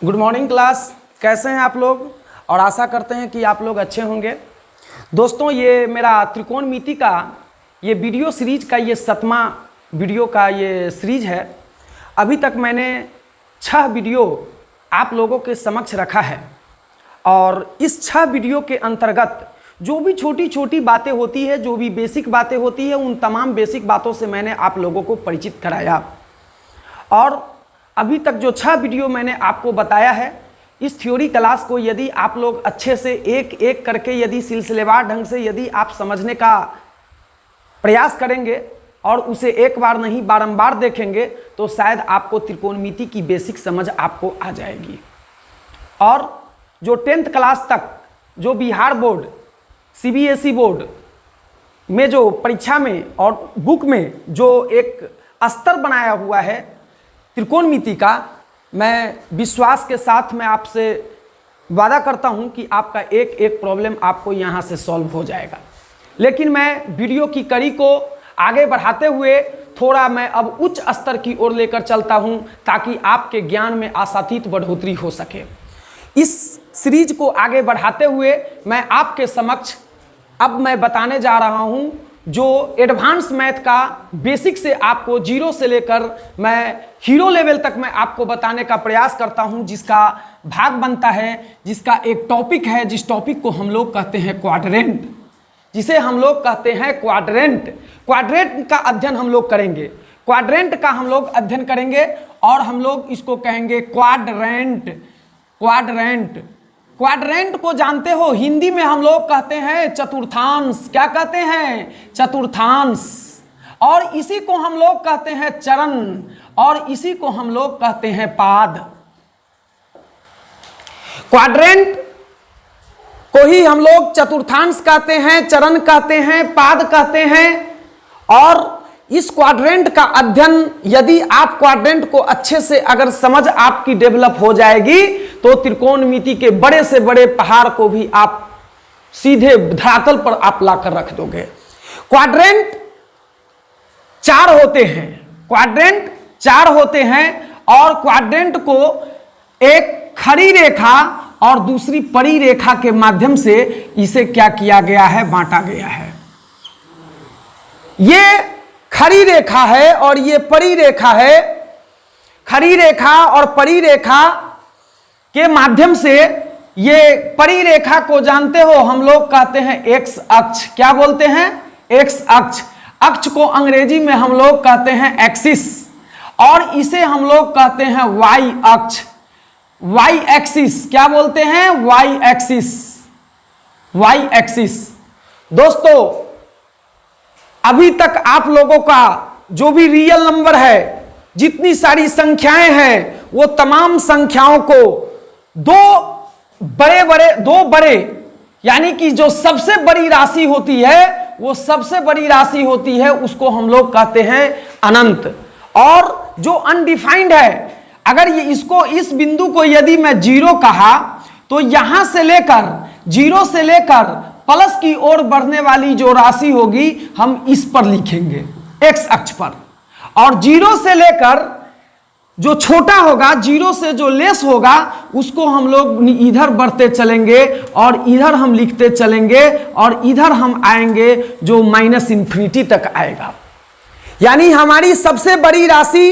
Good morning class, कैसे हैं आप लोग। और आशा करते हैं कि आप लोग अच्छे होंगे। दोस्तों, ये मेरा त्रिकोणमिति का ये वीडियो सीरीज का ये 7वां वीडियो का ये सीरीज है। अभी तक मैंने 6 वीडियो आप लोगों के समक्ष रखा है और इस 6 वीडियो के अंतर्गत जो भी छोटी छोटी बातें होती है, जो भी बेसिक बातें होती है, उन तमाम बेसिक बातों से मैंने आप लोगों को परिचित कराया। और अभी तक जो 6 वीडियो मैंने आपको बताया है, इस थ्योरी क्लास को यदि आप लोग अच्छे से एक एक करके यदि सिलसिलेवार ढंग से यदि आप समझने का प्रयास करेंगे और उसे एक बार नहीं बारंबार देखेंगे तो शायद आपको त्रिकोणमिति की बेसिक समझ आपको आ जाएगी। और जो 10th क्लास तक जो बिहार बोर्ड CBSE बोर्ड में जो परीक्षा में और बुक में जो एक स्तर बनाया हुआ है त्रिकोणमिति का, मैं विश्वास के साथ मैं आपसे वादा करता हूं कि आपका एक एक प्रॉब्लम आपको यहां से सॉल्व हो जाएगा। लेकिन मैं वीडियो की कड़ी को आगे बढ़ाते हुए थोड़ा मैं अब उच्च स्तर की ओर लेकर चलता हूं ताकि आपके ज्ञान में आशातीत बढ़ोतरी हो सके। इस सीरीज को आगे बढ़ाते हुए मैं आपके समक्ष अब मैं बताने जा रहा हूं जो एडवांस मैथ का बेसिक से आपको 0 से लेकर मैं हीरो लेवल तक मैं आपको बताने का प्रयास करता हूं, जिसका भाग बनता है, जिसका एक टॉपिक है, जिस टॉपिक को हम लोग कहते हैं क्वाड्रेंट, जिसे हम लोग कहते हैं क्वाड्रेंट। क्वाड्रेंट का अध्ययन हम लोग करेंगे, क्वाड्रेंट का हम लोग अध्ययन करेंगे और हम लोग इसको कहेंगे क्वाड्रेंट। क्वाड्रेंट क्वाड्रेंट को जानते हो, हिंदी में हम लोग कहते हैं चतुर्थांश। क्या कहते हैं? चतुर्थांश। और इसी को हम लोग कहते हैं चरण और इसी को हम लोग कहते हैं पाद। क्वाड्रेंट को ही हम लोग चतुर्थांश कहते हैं, चरण कहते हैं, पाद कहते हैं। और इस क्वाड्रेंट का अध्ययन यदि आप क्वाड्रेंट को अच्छे से अगर समझ आपकी डेवलप हो जाएगी तो त्रिकोणमिति के बड़े से बड़े पहाड़ को भी आप सीधे धरातल पर आप लाकर रख दोगे। क्वाड्रेंट 4 होते हैं, क्वाड्रेंट 4 होते हैं और क्वाड्रेंट को एक खड़ी रेखा और दूसरी परी रेखा के माध्यम से इसे क्या किया गया है? बांटा गया है। ये खड़ी रेखा है और ये परी रेखा है। खड़ी रेखा और परी रेखा के माध्यम से ये परी रेखा को जानते हो हम लोग कहते हैं एक्स अक्ष। क्या बोलते हैं? एक्स अक्ष। अक्ष को अंग्रेजी में हम लोग कहते हैं एक्सिस और इसे हम लोग कहते हैं वाई अक्ष, वाई एक्सिस। क्या बोलते हैं? Y axis, Y axis. दोस्तों, अभी तक आप लोगों का जो भी रियल नंबर है, जितनी सारी संख्याएं हैं, वो तमाम संख्याओं को दो बड़े यानी कि जो सबसे बड़ी राशि होती है, वो सबसे बड़ी राशि होती है उसको हम लोग कहते हैं अनंत। और जो अनडिफाइंड है, अगर ये इसको इस बिंदु को यदि मैं 0 कहा तो यहां से लेकर 0 से लेकर प्लस की ओर बढ़ने वाली जो राशि होगी हम इस पर लिखेंगे एक्स अक्ष पर। और 0 से लेकर जो छोटा होगा, 0 से जो लेस होगा, उसको हम लोग इधर बढ़ते चलेंगे और इधर हम लिखते चलेंगे और इधर हम आएंगे जो -इन्फिनिटी तक आएगा। यानी हमारी सबसे बड़ी राशि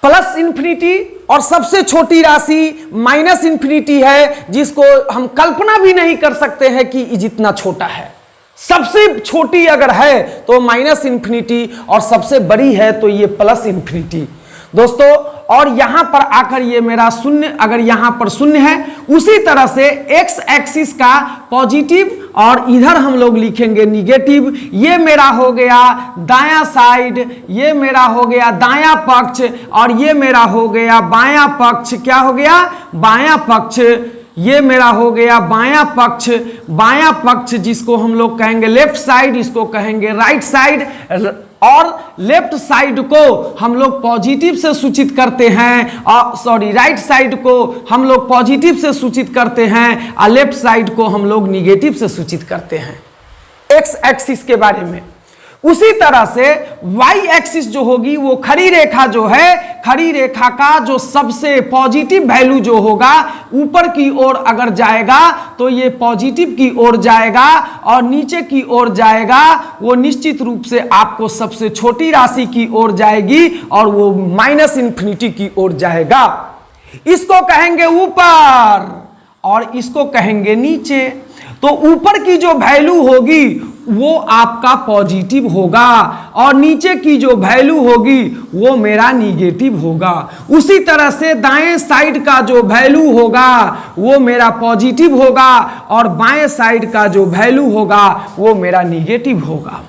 प्लस इन्फिनिटी और सबसे छोटी राशि -इन्फिनिटी है, जिसको हम कल्पना भी नहीं कर सकते हैं कि जितना छोटा है। सबसे छोटी अगर है तो -इन्फिनिटी और सबसे बड़ी है तो ये +इन्फिनिटी। दोस्तों, और यहां पर आकर ये मेरा शून्य, अगर यहां पर शून्य है, उसी तरह से एक्स एक्सिस का पॉजिटिव और इधर हम लोग लिखेंगे निगेटिव। ये मेरा हो गया दायां साइड, ये मेरा हो गया दायां पक्ष और ये मेरा हो गया बायां पक्ष। क्या हो गया? बायां पक्ष। ये मेरा हो गया बायां पक्ष। बायां पक्ष जिसको हम लोग कहेंगे लेफ्ट साइड, इसको कहेंगे राइट साइड। और लेफ्ट साइड को हम लोग पॉजिटिव से सूचित करते हैं, राइट साइड को हम लोग पॉजिटिव से सूचित करते हैं और लेफ्ट साइड को हम लोग निगेटिव से सूचित करते हैं। एक्स एक्सिस के बारे में उसी तरह से y एक्सिस जो होगी वो खड़ी रेखा जो है, खड़ी रेखा का जो सबसे पॉजिटिव वैल्यू जो होगा ऊपर की ओर अगर जाएगा तो ये पॉजिटिव की ओर जाएगा और नीचे की ओर जाएगा वो निश्चित रूप से आपको सबसे छोटी राशि की ओर जाएगी और वो माइनस इन्फिनिटी की ओर जाएगा। इसको कहेंगे ऊपर और इसको कहेंगे नीचे। तो ऊपर की जो वैल्यू होगी वो आपका पॉजिटिव होगा और नीचे की जो वैल्यू होगी वो मेरा निगेटिव होगा। उसी तरह से दाएं साइड का जो वैल्यू होगा वो मेरा पॉजिटिव होगा और बाएं साइड का जो वैल्यू होगा वो मेरा निगेटिव होगा।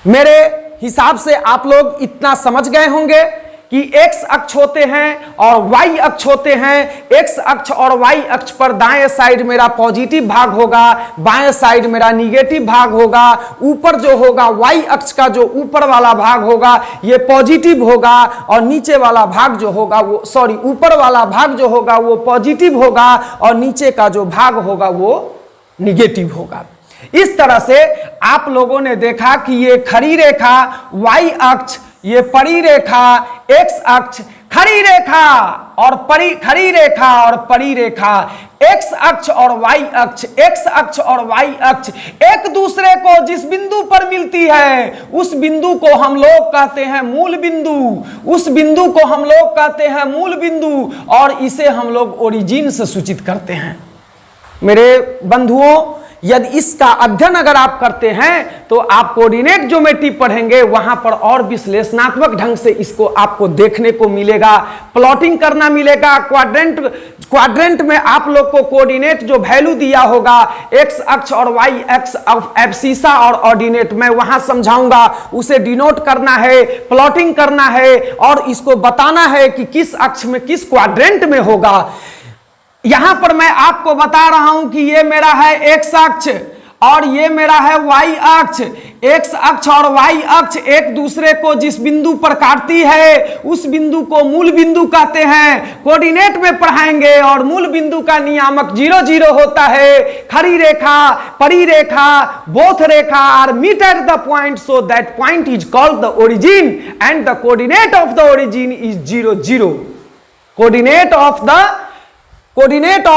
मेरे हिसाब से आप लोग इतना समझ गए होंगे कि x अक्ष होते हैं और y अक्ष होते हैं। x अक्ष और y अक्ष पर दाएं साइड मेरा पॉजिटिव भाग होगा, बाएं साइड मेरा निगेटिव भाग होगा। ऊपर जो होगा y अक्ष का जो ऊपर वाला भाग होगा ये पॉजिटिव होगा और नीचे वाला भाग जो होगा वो ऊपर वाला भाग जो होगा वो पॉजिटिव होगा और नीचे का जो भाग होगा वो निगेटिव होगा। इस तरह से आप लोगों ने देखा कि ये खड़ी रेखा y अक्ष, ये परी रेखा x अक्ष, खड़ी रेखा और खड़ी रेखा और परी रेखा, x अक्ष और y अक्ष, x अक्ष और y अक्ष एक दूसरे को जिस बिंदु पर मिलती है उस बिंदु को हम लोग कहते हैं मूल बिंदु, उस बिंदु को हम लोग कहते हैं मूल बिंदु और इसे हम लोग ओरिजिन से सूचित करते हैं। मेरे बंधुओं, यदि इसका अध्ययन अगर आप करते हैं तो आप कोऑर्डिनेट ज्योमेट्री पढ़ेंगे, वहां पर और विश्लेषणात्मक ढंग से इसको आपको देखने को मिलेगा, प्लॉटिंग करना मिलेगा। क्वाड्रेंट में आप लोग को कोऑर्डिनेट जो वैल्यू दिया होगा एक्स अक्ष और वाई अक्ष एब्सिसा और ऑर्डिनेट, मैं वहां समझाऊंगा, उसे डिनोट करना है, प्लॉटिंग करना है और इसको बताना है कि किस अक्ष में किस क्वाड्रेंट में होगा। यहां पर मैं आपको बता रहा हूं कि ये मेरा है एक्स अक्ष और ये मेरा है वाई अक्ष। एक्स अक्ष और वाई अक्ष एक दूसरे को जिस बिंदु पर काटती है उस बिंदु को मूल बिंदु कहते हैं। कोऑर्डिनेट में पढ़ाएंगे और मूल बिंदु का नियामक 0 0 होता है। खड़ी रेखा, परी रेखा, बोथ रेखा are meet at the point, so that point is called the origin and the coordinate of the origin is 0 0। Coordinate of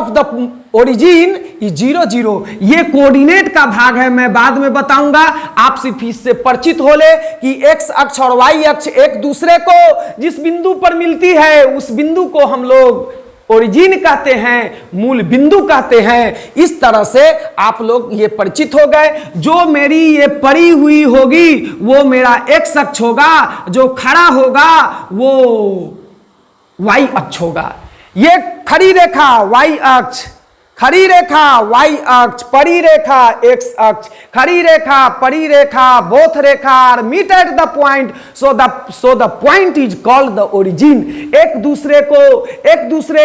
the origin is 0 0। ये कोऑर्डिनेट का भाग है, मैं बाद में बताऊंगा। आप सिर्फ इससे परिचित हो ले कि एक्स अक्ष और वाई अक्ष एक दूसरे को जिस बिंदु पर मिलती है उस बिंदु को हम लोग ओरिजिन कहते हैं, मूल बिंदु कहते हैं। इस तरह से आप लोग ये परिचित हो गए। जो मेरी ये परी हुई होगी वो मेरा एक्स अक्ष होगा, जो खड़ा होगा वो वाई अक्ष होगा। ये खड़ी रेखा वाई अक्ष, खड़ी रेखा वाई अक्ष, परी रेखा एक्स अक्ष, खड़ी रेखा परी रेखा बोथ रेखा are meet at the point, so the point is called the origin. एक दूसरे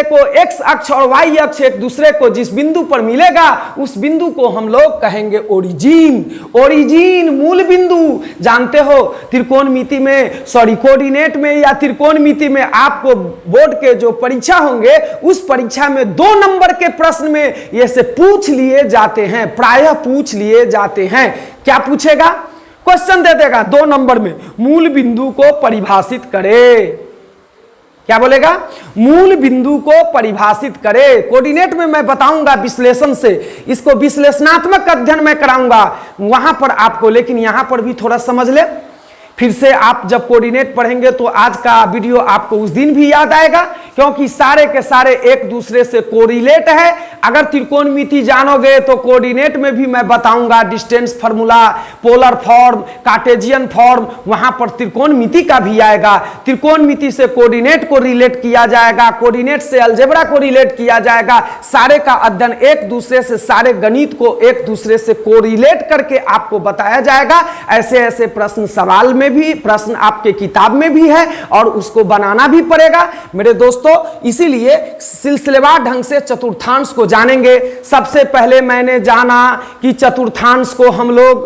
को एक्स अक्ष और वाई अक्ष एक दूसरे को जिस बिंदु पर मिलेगा उस बिंदु को हम लोग कहेंगे ओरिजिन। ओरिजिन मूल बिंदु। जानते हो त्रिकोणमिति में कोऑर्डिनेट में या त्रिकोणमिति में आपको बोर्ड के जो परीक्षा होंगे उस परीक्षा में 2 नंबर के प्रश्न में ये से पूछ लिए जाते हैं, प्रायः पूछ लिए जाते हैं। क्या पूछेगा? क्वेश्चन दे देगा 2 नंबर में, मूल बिंदु को परिभाषित करे। क्या बोलेगा? मूल बिंदु को परिभाषित करे। कोऑर्डिनेट में मैं बताऊंगा विश्लेषण से, इसको विश्लेषणात्मक अध्ययन में कराऊंगा वहां पर आपको, लेकिन यहां पर भी थोड़ा समझ ले। फिर से आप जब कोऑर्डिनेट पढ़ेंगे तो आज का वीडियो आपको उस दिन भी याद आएगा, क्योंकि सारे के सारे एक दूसरे से कोरिलेट है। अगर त्रिकोणमिति जानोगे तो कोऑर्डिनेट में भी मैं बताऊंगा distance formula, polar form, Cartesian form, वहां पर त्रिकोणमिति का भी आएगा। त्रिकोणमिति से कोऑर्डिनेट को रिलेट किया जाएगा, कोऑर्डिनेट से अलजेब्रा को रिलेट किया जाएगा। सारे का अध्ययन एक दूसरे से, सारे गणित को एक दूसरे से कोरिलेट करके आपको बताया जाएगा। ऐसे ऐसे प्रश्न सवाल में भी, प्रश्न आपके किताब में भी है और उसको बनाना भी पड़ेगा मेरे दोस्तों। इसीलिए सिलसिलेवार ढंग से चतुर्थांश को जानेंगे। सबसे पहले मैंने जाना कि चतुर्थांश को हम लोग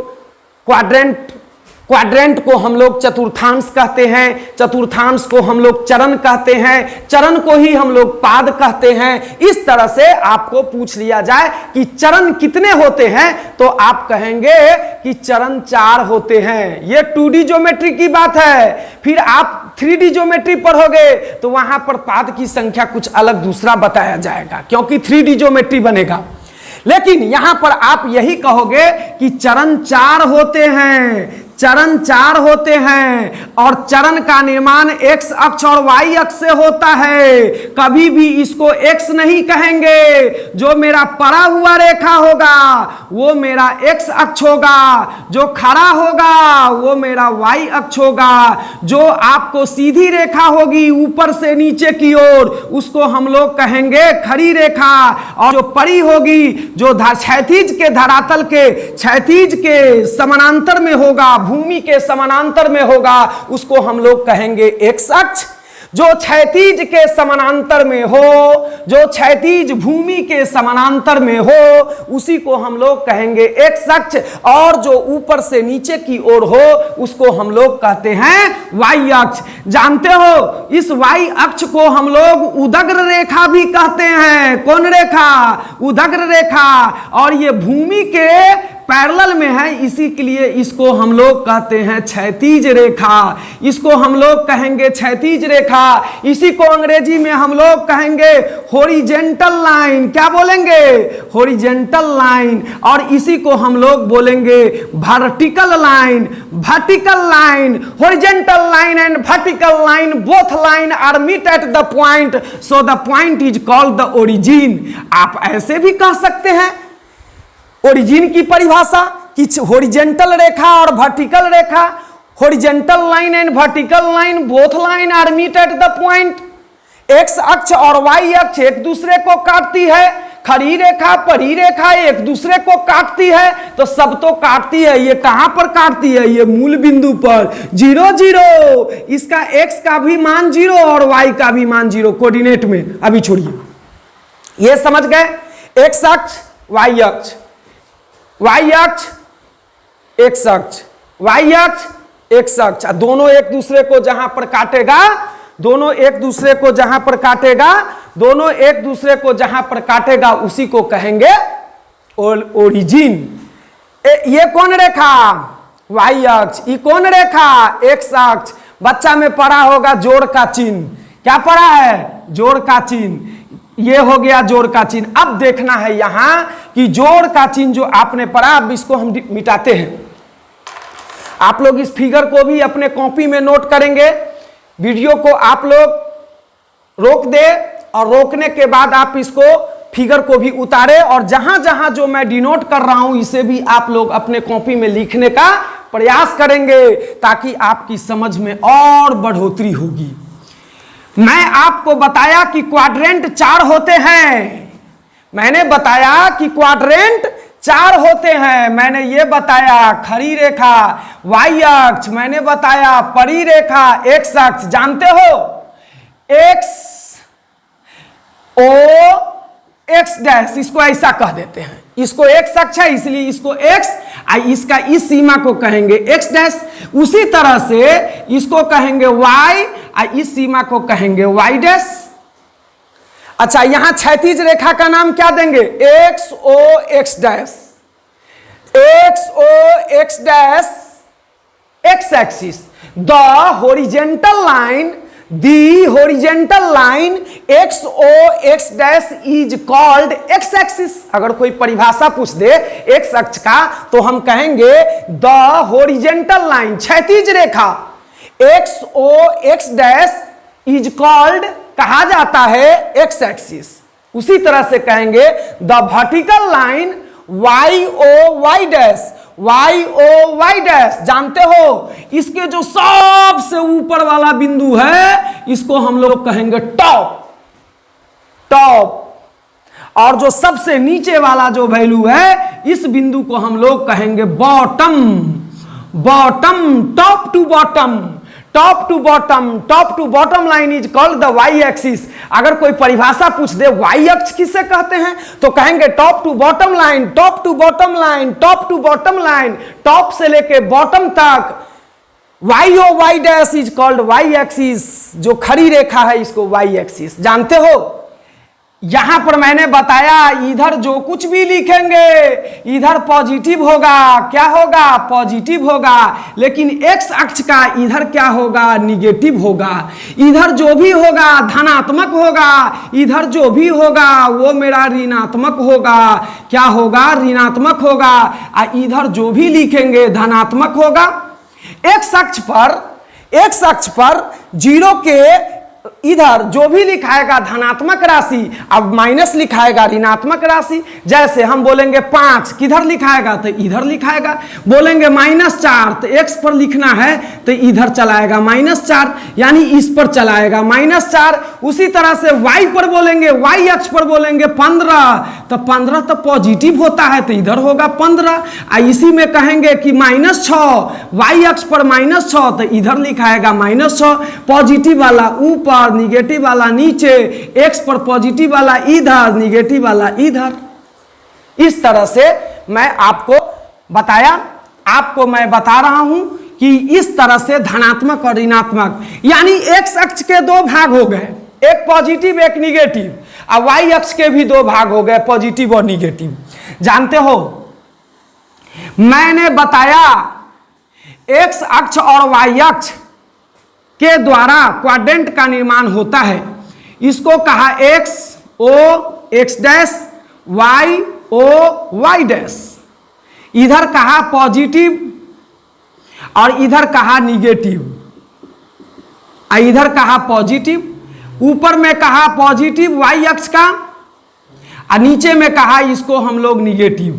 क्वाड्रेंट को हम लोग चतुर्थांश कहते हैं, चतुर्थांश को हम लोग चरण कहते हैं, चरण को ही हम लोग पाद कहते हैं। इस तरह से आपको पूछ लिया जाए कि चरण कितने होते हैं तो आप कहेंगे कि चरण 4 होते हैं। यह 2D ज्योमेट्री की बात है। फिर आप 3D ज्योमेट्री पढ़ोगे तो वहां पर पाद की संख्या कुछ अलग दूसरा बताया जाएगा, क्योंकि 3D ज्योमेट्री बनेगा। लेकिन यहां पर आप यही कहोगे कि चरण 4 होते हैं, चरण 4 होते हैं और चरण का निर्माण x अक्ष और y अक्ष से होता है। कभी भी इसको x नहीं कहेंगे। जो मेरा पड़ा हुआ रेखा होगा वो मेरा x अक्ष होगा, जो खड़ा होगा वो मेरा y अक्ष होगा, जो आपको सीधी रेखा होगी ऊपर से नीचे की ओर उसको हम लोग कहेंगे खड़ी रेखा, और जो पड़ी होगी, जो क्षैतिज के धरातल के क्षैतिज के समानांतर में होगा, भूमि के समानांतर में होगा, उसको हम लोग कहेंगे एक्स अक्ष। जो क्षैतिज के समानांतर में हो, जो क्षैतिज भूमि के समानांतर में हो, उसी को हम लोग कहेंगे एक्स अक्ष। और जो ऊपर से नीचे की ओर हो उसको हम लोग कहते हैं वाई अक्ष। जानते हो इस वाई अक्ष को हम लोग उदग्र रेखा भी कहते हैं। कौन रेखा? उदग्र रेखा। और ये भूमि के पैरेलल में है, इसी के लिए इसको हम लोग कहते हैं क्षैतिज रेखा। इसको हम लोग कहेंगे क्षैतिज रेखा। इसी को अंग्रेजी में हम लोग कहेंगे हॉरिजेंटल लाइन। क्या बोलेंगे? Horizontal line. और इसी को हम लोग बोलेंगे vertical line. Vertical line, horizontal line and vertical line, both line are meet at the point, so the point is called the origin. आप ऐसे भी कह सकते हैं ओरिजिन की परिभाषा कि हॉरिजेंटल रेखा और वर्टिकल रेखा, horizontal line and vertical line both line are meet at the point. X अक्ष और वाई अक्ष एक दूसरे को काटती है। खड़ी रेखा पड़ी रेखा एक दूसरे को काटती है, तो सब तो काटती है। ये कहां पर काटती है? ये मूल बिंदु पर 0 0। इसका एक्स का भी मान 0 और वाई का भी मान 0 कोऑर्डिनेट में। अभी छोड़िए, ये समझ गए? एक्स अक्ष वाई अक्ष, वाई अक्ष एक्स अक्ष, वाई अक्ष एक्स अक्ष। दोनों एक दूसरे को जहां पर काटेगा, दोनों एक दूसरे को जहां पर काटेगा, दोनों एक दूसरे को जहां पर काटेगा उसी को कहेंगे ओरिजिन। ये कौन रेखा? वाई अक्ष। ये कौन रेखा? एक्स अक्ष। बच्चा में पढ़ा होगा जोड़ का चिन्ह। क्या पढ़ा है? जोड़ का चिन्ह। ये हो गया जोड़ का चिन्ह। अब देखना है यहां कि जोड़ का चिन्ह जो आपने पढ़ा, अब इसको हम मिटाते हैं। आप लोग इस फिगर को भी अपने कॉपी में नोट करेंगे। वीडियो को आप लोग रोक दे और रोकने के बाद आप इसको फिगर को भी उतारे, और जहां जहां जो मैं डिनोट कर रहा हूं इसे भी आप लोग अपने कॉपी में लिखने का प्रयास करेंगे, ताकि आपकी समझ में और बढ़ोतरी होगी। मैं आपको बताया कि क्वाड्रेंट 4 होते हैं। मैंने बताया कि क्वाड्रेंट 4 होते हैं। मैंने ये बताया खड़ी रेखा वाई अक्ष, मैंने बताया पड़ी रेखा एक्स अक्ष। जानते हो एक्स ओ एक्स डैश, इसको ऐसा कह देते हैं। इसको एक्स अक्ष है इसलिए इसको एक्स, इसका इस सीमा को कहेंगे एक्स डैश। उसी तरह से इसको कहेंगे वाई, इस सीमा को कहेंगे वाई डैश। अच्छा, यहां क्षैतिज रेखा का नाम क्या देंगे? X O X dash, X O X dash X axis. The horizontal line, the horizontal line X O X dash is called X axis. अगर कोई परिभाषा पूछ दे एक्स अक्ष का तो हम कहेंगे द होरिजेंटल लाइन, क्षैतिज रेखा X O X dash is called, कहा जाता है एक्स एक्सिस। उसी तरह से कहेंगे the vertical line Y O Y dash, Y O Y dash. जानते हो इसके जो सबसे ऊपर वाला बिंदु है इसको हम लोग कहेंगे टॉप, टॉप। और जो सबसे नीचे वाला जो वैल्यू है इस बिंदु को हम लोग कहेंगे bottom, bottom, top to bottom, top to bottom. Top to bottom line is called the Y axis. अगर कोई परिभाषा पूछ दे वाई अक्ष किसे कहते हैं तो कहेंगे top to bottom line, top to bottom line, top to bottom line. Top से लेके बॉटम तक Y O Y dash is called Y axis, जो खड़ी रेखा है इसको वाई एक्सिस जानते हो। यहां पर मैंने बताया इधर जो कुछ भी लिखेंगे इधर पॉजिटिव होगा, क्या होगा, पॉजिटिव होगा, लेकिन एक्स अक्ष का इधर क्या होगा, निगेटिव होगा। इधर जो भी होगा धनात्मक होगा, इधर जो भी होगा वो मेरा ऋणात्मक होगा, क्या होगा, ऋणात्मक होगा। इधर जो भी लिखेंगे धनात्मक होगा। एक्स अक्ष पर जीरो के इधर जो भी लिखाएगा धनात्मक राशि, अब माइनस लिखाएगा ऋणात्मक राशि। जैसे हम बोलेंगे 5 किधर लिखाएगा तो इधर लिखाएगा, बोलेंगे -4 तो x पर लिखना है तो इधर चलाएगा -4, यानी इस पर चलाएगा -4। उसी तरह से y पर बोलेंगे, y अक्ष पर बोलेंगे 15 तो 15 तो पॉजिटिव होता है तो इधर होगा 15। इसी में कहेंगे कि -6, y अक्ष पर -6 तो इधर लिखाएगा -6, पॉजिटिव वाला ऊपर निगेटिव वाला नीचे, एक्स पर पॉजिटिव वाला इधर निगेटिव वाला इधर। इस तरह से मैं आपको बताया, आपको मैं बता रहा हूं कि इस तरह से धनात्मक और ऋणात्मक, यानी एक्स अक्ष के 2 भाग हो गए, एक पॉजिटिव एक निगेटिव। अब वाई अक्ष के भी 2 भाग हो गए, पॉजिटिव और निगेटिव। जानते हो मैंने बताया एक्स अक्ष और वाई अक्ष के द्वारा क्वाड्रेंट का निर्माण होता है। इसको कहा X O X dash, Y O Y dash. इधर कहा पॉजिटिव और इधर कहा निगेटिव, इधर कहा पॉजिटिव, ऊपर में कहा पॉजिटिव वाई अक्ष का और नीचे में कहा इसको हम लोग निगेटिव,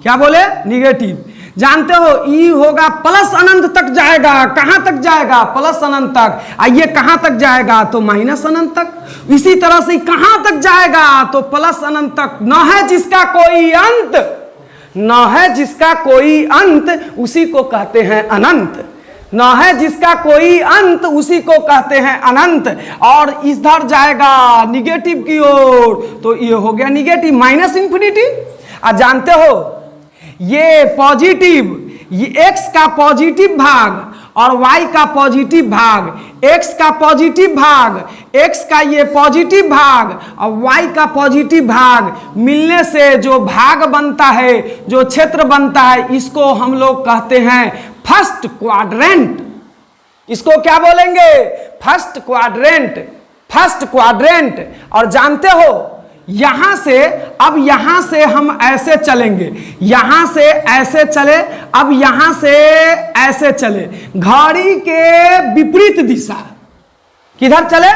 क्या बोले, निगेटिव। जानते हो ई होगा प्लस अनंत तक जाएगा, कहां तक जाएगा, प्लस अनंत तक। ये कहां तक जाएगा तो माइनस अनंत तक। इसी तरह से कहां तक जाएगा तो प्लस अनंत तक। न है जिसका कोई अंत, न है जिसका कोई अंत उसी को कहते हैं अनंत, न है जिसका कोई अंत उसी को कहते हैं अनंत। और इधर जाएगा निगेटिव की ओर तो ये हो गया निगेटिव, माइनस इंफिनिटी। जानते हो ये पॉजिटिव, ये एक्स का पॉजिटिव भाग और वाई का पॉजिटिव भाग, एक्स का पॉजिटिव भाग, एक्स का ये पॉजिटिव भाग और वाई का पॉजिटिव भाग मिलने से जो भाग बनता है, जो क्षेत्र बनता है, इसको हम लोग कहते हैं फर्स्ट क्वाड्रेंट। इसको क्या बोलेंगे, फर्स्ट क्वाड्रेंट, फर्स्ट क्वाड्रेंट। और जानते हो यहां से, अब यहां से हम ऐसे चलेंगे, यहां से ऐसे चले, अब यहां से ऐसे चले, घड़ी के विपरीत दिशा। किधर चले,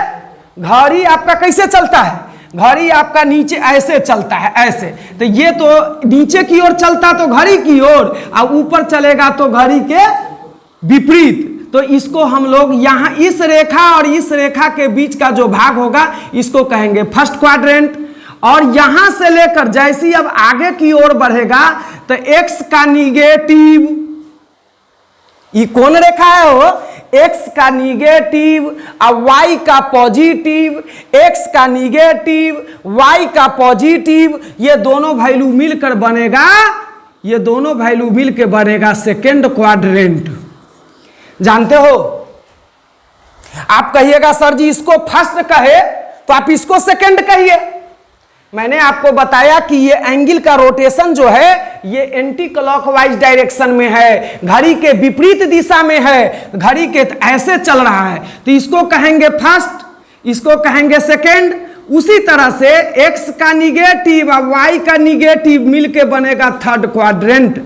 घड़ी आपका कैसे चलता है, घड़ी आपका नीचे ऐसे चलता है, ऐसे। तो ये तो नीचे की ओर चलता तो घड़ी की ओर, और ऊपर चलेगा तो घड़ी के विपरीत। तो इसको हम लोग यहां इस रेखा और इस रेखा के बीच का जो भाग होगा इसको कहेंगे फर्स्ट क्वाड्रेंट। और यहां से लेकर जैसी अब आगे की ओर बढ़ेगा तो एक्स का निगेटिव, ये कौन रेखा है वो, एक्स का निगेटिव और वाई का पॉजिटिव, एक्स का निगेटिव वाई का पॉजिटिव, ये दोनों वैल्यू मिलकर बनेगा, ये दोनों वैल्यू मिलकर बनेगा सेकेंड क्वाड्रेंट। जानते हो आप कहिएगा सर जी इसको फर्स्ट कहे तो आप इसको सेकेंड कहिए। मैंने आपको बताया कि ये एंगल का रोटेशन जो है ये एंटी क्लॉकवाइज डायरेक्शन में है, घड़ी के विपरीत दिशा में है, घड़ी के ऐसे चल रहा है तो इसको कहेंगे फर्स्ट, इसको कहेंगे सेकेंड। उसी तरह से एक्स का निगेटिव और वाई का निगेटिव मिलके बनेगा थर्ड क्वाड्रेंट,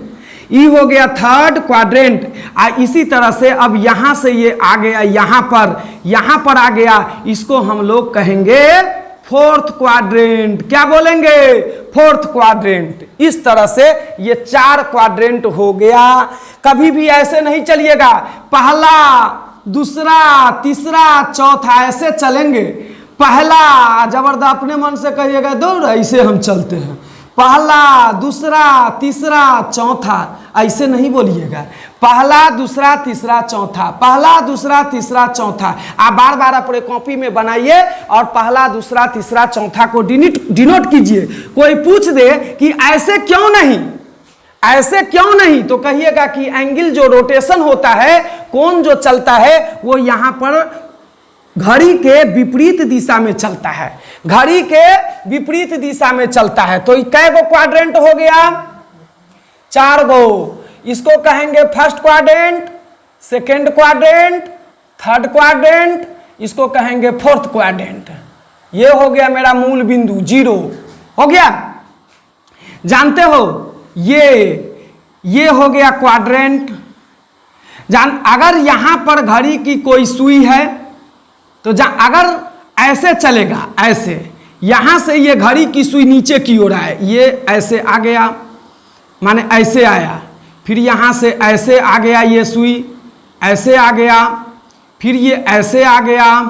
ये हो गया थर्ड क्वाड्रेंट। इसी तरह से अब यहां से ये आ गया यहां पर आ गया, इसको हम लोग कहेंगे फोर्थ क्वाड्रेंट। क्या बोलेंगे, फोर्थ क्वाड्रेंट। इस तरह से ये 4 क्वाड्रेंट हो गया। कभी भी ऐसे नहीं चलिएगा, पहला दूसरा तीसरा चौथा ऐसे चलेंगे। पहला जबरदस्त अपने मन से कहिएगा दौड़, ऐसे हम चलते हैं, पहला दूसरा तीसरा चौथा, ऐसे नहीं बोलिएगा, पहला दूसरा तीसरा चौथा, पहला दूसरा तीसरा चौथा। आप बार बार अपने कॉपी में बनाइए और पहला दूसरा तीसरा चौथा को डिनोट कीजिए। कोई पूछ दे कि ऐसे क्यों नहीं, ऐसे क्यों नहीं? तो कहिएगा कि एंगल जो रोटेशन होता है, कोण जो चलता है, वो यहां पर घड़ी के विपरीत दिशा में चलता है, घड़ी के विपरीत दिशा में चलता है। तो कै गो क्वाड्रेंट हो गया? 4 गो। इसको कहेंगे first quadrant, second quadrant, third quadrant, इसको कहेंगे फोर्थ क्वाड्रेंट। ये हो गया मेरा मूल बिंदु 0 हो गया। जानते हो ये हो गया क्वाड्रेंट। अगर यहां पर घड़ी की कोई सुई है तो अगर ऐसे चलेगा, ऐसे यहां से ये घड़ी की सुई नीचे की ओर आए, ये ऐसे आ गया, माने ऐसे आया, फिर यहां से ऐसे आ गया, ये सुई ऐसे आ गया, फिर ये ऐसे आ गया।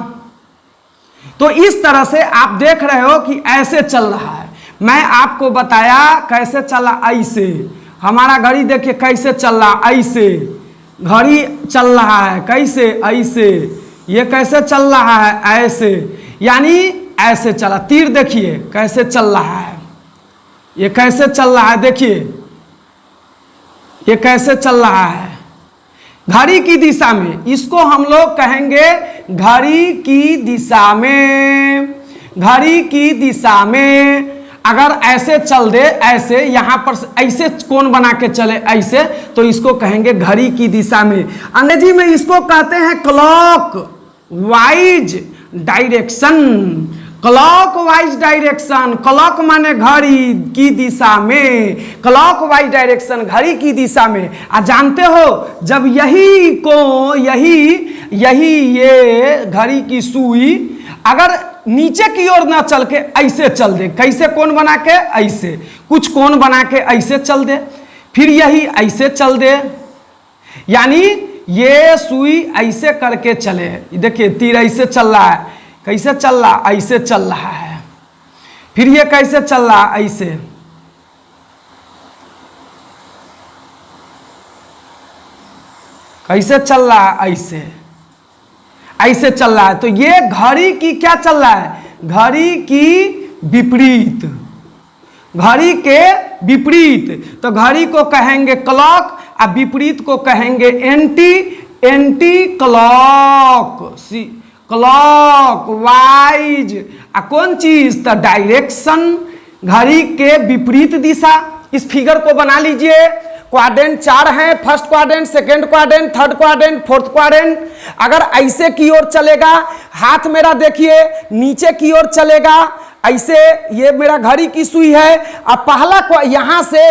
तो इस तरह से आप देख रहे हो कि ऐसे चल रहा है। मैं आपको बताया कैसे चला, ऐसे। हमारा घड़ी देखिए कैसे चल रहा, ऐसे घड़ी चल रहा है, कैसे, ऐसे। ये कैसे चल रहा है, ऐसे, यानी ऐसे चला। तीर देखिए कैसे चल रहा है, ये कैसे चल रहा है, देखिए ये कैसे चल रहा है घड़ी की दिशा में। इसको हम लोग कहेंगे घड़ी की दिशा में। घड़ी की दिशा में अगर ऐसे चल दे, ऐसे यहां पर ऐसे कोण बना के चले ऐसे, तो इसको कहेंगे घड़ी की दिशा में। अंग्रेजी में इसको कहते हैं clock wise direction. Clock wise direction, clock माने घड़ी की दिशा में, क्लॉक वाइज डायरेक्शन घड़ी की दिशा में। जानते हो जब यही को यही ये घड़ी की सुई अगर नीचे की ओर ना चल के ऐसे चल दे, कैसे कोण बना के, ऐसे कुछ कोण बना के ऐसे चल दे, फिर यही ऐसे चल दे, यानी ये सुई ऐसे करके चले। देखिए तीर ऐसे चल रहा है, कैसे चल रहा, ऐसे चल रहा है, फिर ये कैसे चल रहा, ऐसे। कैसे चल रहा है, ऐसे ऐसे चल रहा है। तो ये घड़ी की क्या चल रहा है, घड़ी की विपरीत, घड़ी के विपरीत। तो घड़ी को कहेंगे क्लॉक और विपरीत को कहेंगे एंटी क्लॉक, क्लॉक वाइज। कौन चीज? तो डायरेक्शन, घड़ी के विपरीत दिशा। इस फिगर को बना लीजिए। क्वाड्रेंट 4 हैं, first quadrant, second quadrant, third quadrant, fourth quadrant. अगर ऐसे की ओर चलेगा, हाथ मेरा देखिए नीचे की ओर चलेगा, ऐसे ये मेरा घड़ी की सुई है। अब पहला यहां से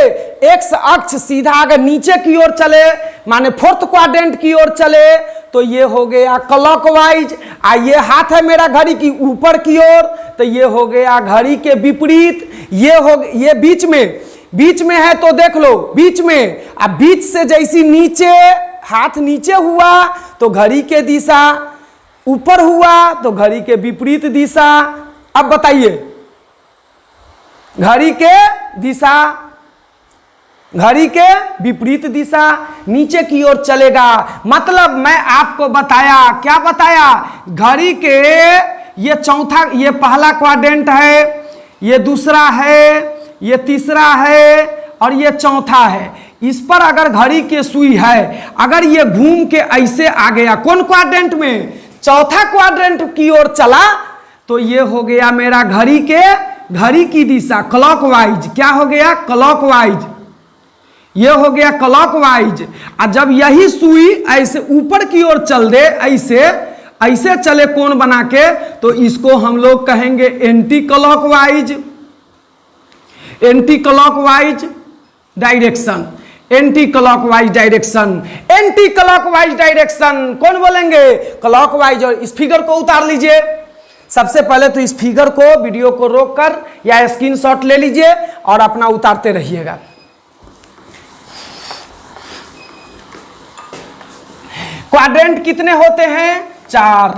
एक्स अक्ष सीधा अगर नीचे की ओर चले, माने फोर्थ क्वाड्रेंट की ओर चले, तो ये हो गया क्लॉकवाइज। ये हाथ है मेरा घड़ी की ऊपर की ओर, तो ये हो गया घड़ी के विपरीत। ये बीच में है, तो देख लो बीच में। अब बीच से जैसी नीचे, हाथ नीचे हुआ तो घड़ी के दिशा, ऊपर हुआ तो घड़ी के विपरीत दिशा। अब बताइए घड़ी के दिशा, घड़ी के विपरीत दिशा, नीचे की ओर चलेगा। मतलब मैं आपको बताया, क्या बताया, घड़ी के ये चौथा, ये पहला क्वाड्रेंट है, ये दूसरा है, ये तीसरा है और ये चौथा है। इस पर अगर घड़ी के सुई है, अगर ये घूम के ऐसे आ गया, कौन क्वाड्रेंट में, चौथा क्वाड्रेंट की ओर चला, तो ये हो गया मेरा घड़ी की दिशा क्लॉकवाइज। क्या हो गया, क्लॉकवाइज। ये हो गया क्लॉकवाइज। और जब यही सुई ऐसे ऊपर की ओर चल दे, ऐसे चले कोण बना के, तो इसको हम लोग कहेंगे anti clockwise. Anti clockwise direction, anti clockwise direction, anti clockwise direction. कौन बोलेंगे, क्लॉकवाइज। और इस फिगर को उतार लीजिए। सबसे पहले तो इस फिगर को, वीडियो को रोककर या स्क्रीनशॉट ले लीजिए और अपना उतारते रहिएगा। क्वाड्रेंट कितने होते हैं, 4।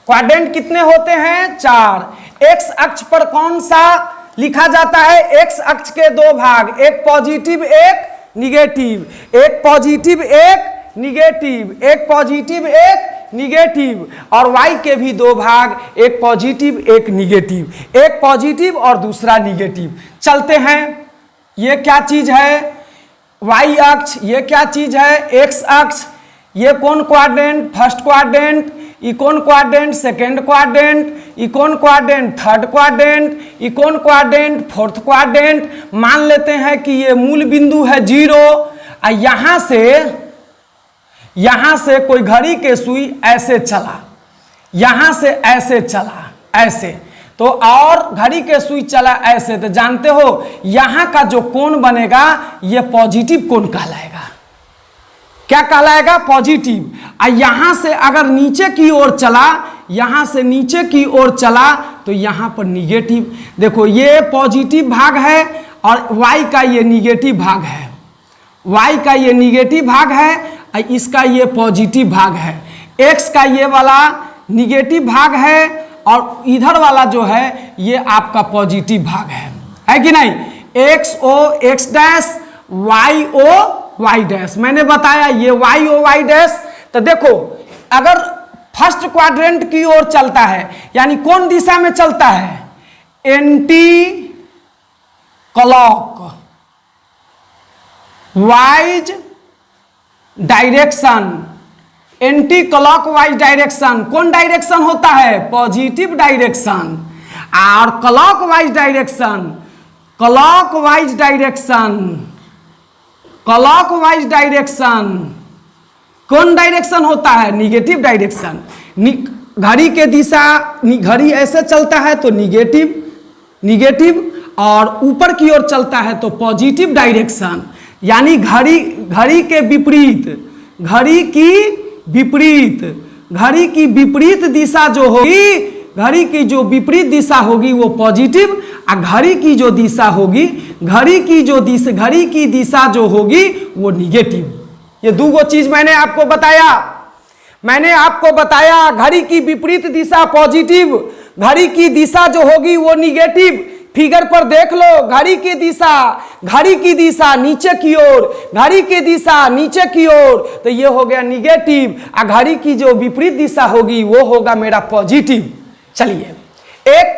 क्वाड्रेंट कितने होते हैं, 4। एक्स अक्ष पर कौन सा लिखा जाता है, एक्स अक्ष के 2 भाग, एक पॉजिटिव एक निगेटिव, एक पॉजिटिव एक निगेटिव, एक पॉजिटिव एक निगेटिव। और वाई के भी 2 भाग, एक पॉजिटिव एक निगेटिव, एक पॉजिटिव और दूसरा निगेटिव। चलते हैं, ये क्या चीज है, वाई अक्ष ये क्या चीज है, एक्स अक्ष ये कौन क्वाड्रेंट, फर्स्ट क्वाड्रेंट, इकोन क्वाड्रेंट, सेकेंड क्वाड्रेंट, इकोन क्वाड्रेंट, थर्ड क्वाड्रेंट, इकोन क्वाड्रेंट, फोर्थ क्वाड्रेंट। मान लेते हैं कि ये मूल बिंदु है 0 और यहां से कोई घड़ी के सुई ऐसे चला, यहां से ऐसे चला ऐसे, तो और घड़ी के सुई चला ऐसे, तो जानते हो यहां का जो कोण बनेगा ये पॉजिटिव कोण कहलाएगा। क्या कहलाएगा, पॉजिटिव। और यहां से अगर नीचे की ओर चला, यहां से नीचे की ओर चला तो यहां पर निगेटिव। देखो ये पॉजिटिव भाग है और y का ये निगेटिव भाग है, y का ये निगेटिव भाग है और इसका ये पॉजिटिव भाग है। x का ये वाला निगेटिव भाग है और इधर वाला जो है ये आपका पॉजिटिव भाग है कि नहीं। X O X dash, Y O Y dash. मैंने बताया ये वाई ओ वाई डैश। तो देखो अगर फर्स्ट क्वाड्रेंट की ओर चलता है यानी कौन दिशा में चलता है, anti clock wise direction, anti clock wise direction. कौन डायरेक्शन होता है, पॉजिटिव डायरेक्शन। और clock wise direction, clock wise direction, clock wise direction कौन डायरेक्शन होता है, निगेटिव डायरेक्शन। घड़ी के दिशा, घड़ी ऐसे चलता है तो निगेटिव, निगेटिव, और ऊपर की ओर चलता है तो पॉजिटिव डायरेक्शन। यानी घड़ी के विपरीत, घड़ी की विपरीत, घड़ी की विपरीत दिशा जो होगी, घड़ी की जो विपरीत दिशा होगी वो पॉजिटिव, और घड़ी की जो दिशा होगी, घड़ी की दिशा जो होगी वो निगेटिव। ये दो चीज मैंने आपको बताया। मैंने आपको बताया घड़ी की विपरीत दिशा पॉजिटिव, घड़ी की दिशा जो होगी वो निगेटिव। फिगर पर देख लो, घड़ी की दिशा नीचे की ओर, घड़ी की दिशा नीचे की ओर, तो ये हो गया निगेटिव, और घड़ी की जो विपरीत दिशा होगी वो होगा मेरा पॉजिटिव। चलिए एक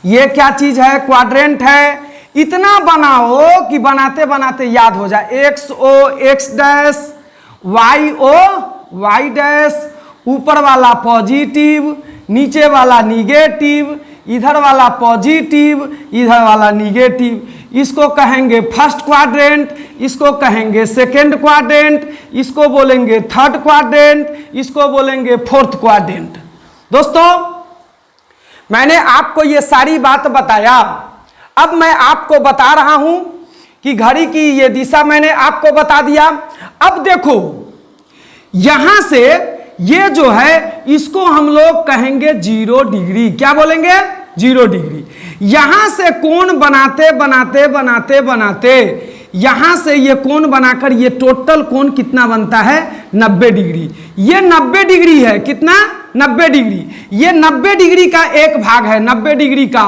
ये क्या चीज है, क्वाड्रेंट है। इतना बनाओ कि बनाते बनाते याद हो जाए। X O X dash, Y O Y dash, ऊपर वाला पॉजिटिव, नीचे वाला निगेटिव, इधर वाला पॉजिटिव, इधर वाला निगेटिव। इसको कहेंगे फर्स्ट क्वाड्रेंट, इसको कहेंगे सेकेंड क्वाड्रेंट, इसको बोलेंगे थर्ड क्वाड्रेंट, इसको बोलेंगे फोर्थ क्वाड्रेंट। दोस्तों मैंने आपको ये सारी बात बताया। अब मैं आपको बता रहा हूं कि घड़ी की ये दिशा मैंने आपको बता दिया। अब देखो यहां से ये जो है इसको हम लोग कहेंगे 0 डिग्री। क्या बोलेंगे, 0 डिग्री। यहां से कोण बनाते बनाते बनाते बनाते यहां से ये कोण बनाकर ये टोटल कोण कितना बनता है, 90 डिग्री। ये 90 डिग्री है, कितना, 90 डिग्री। ये 90 डिग्री का एक भाग है, 90 डिग्री का,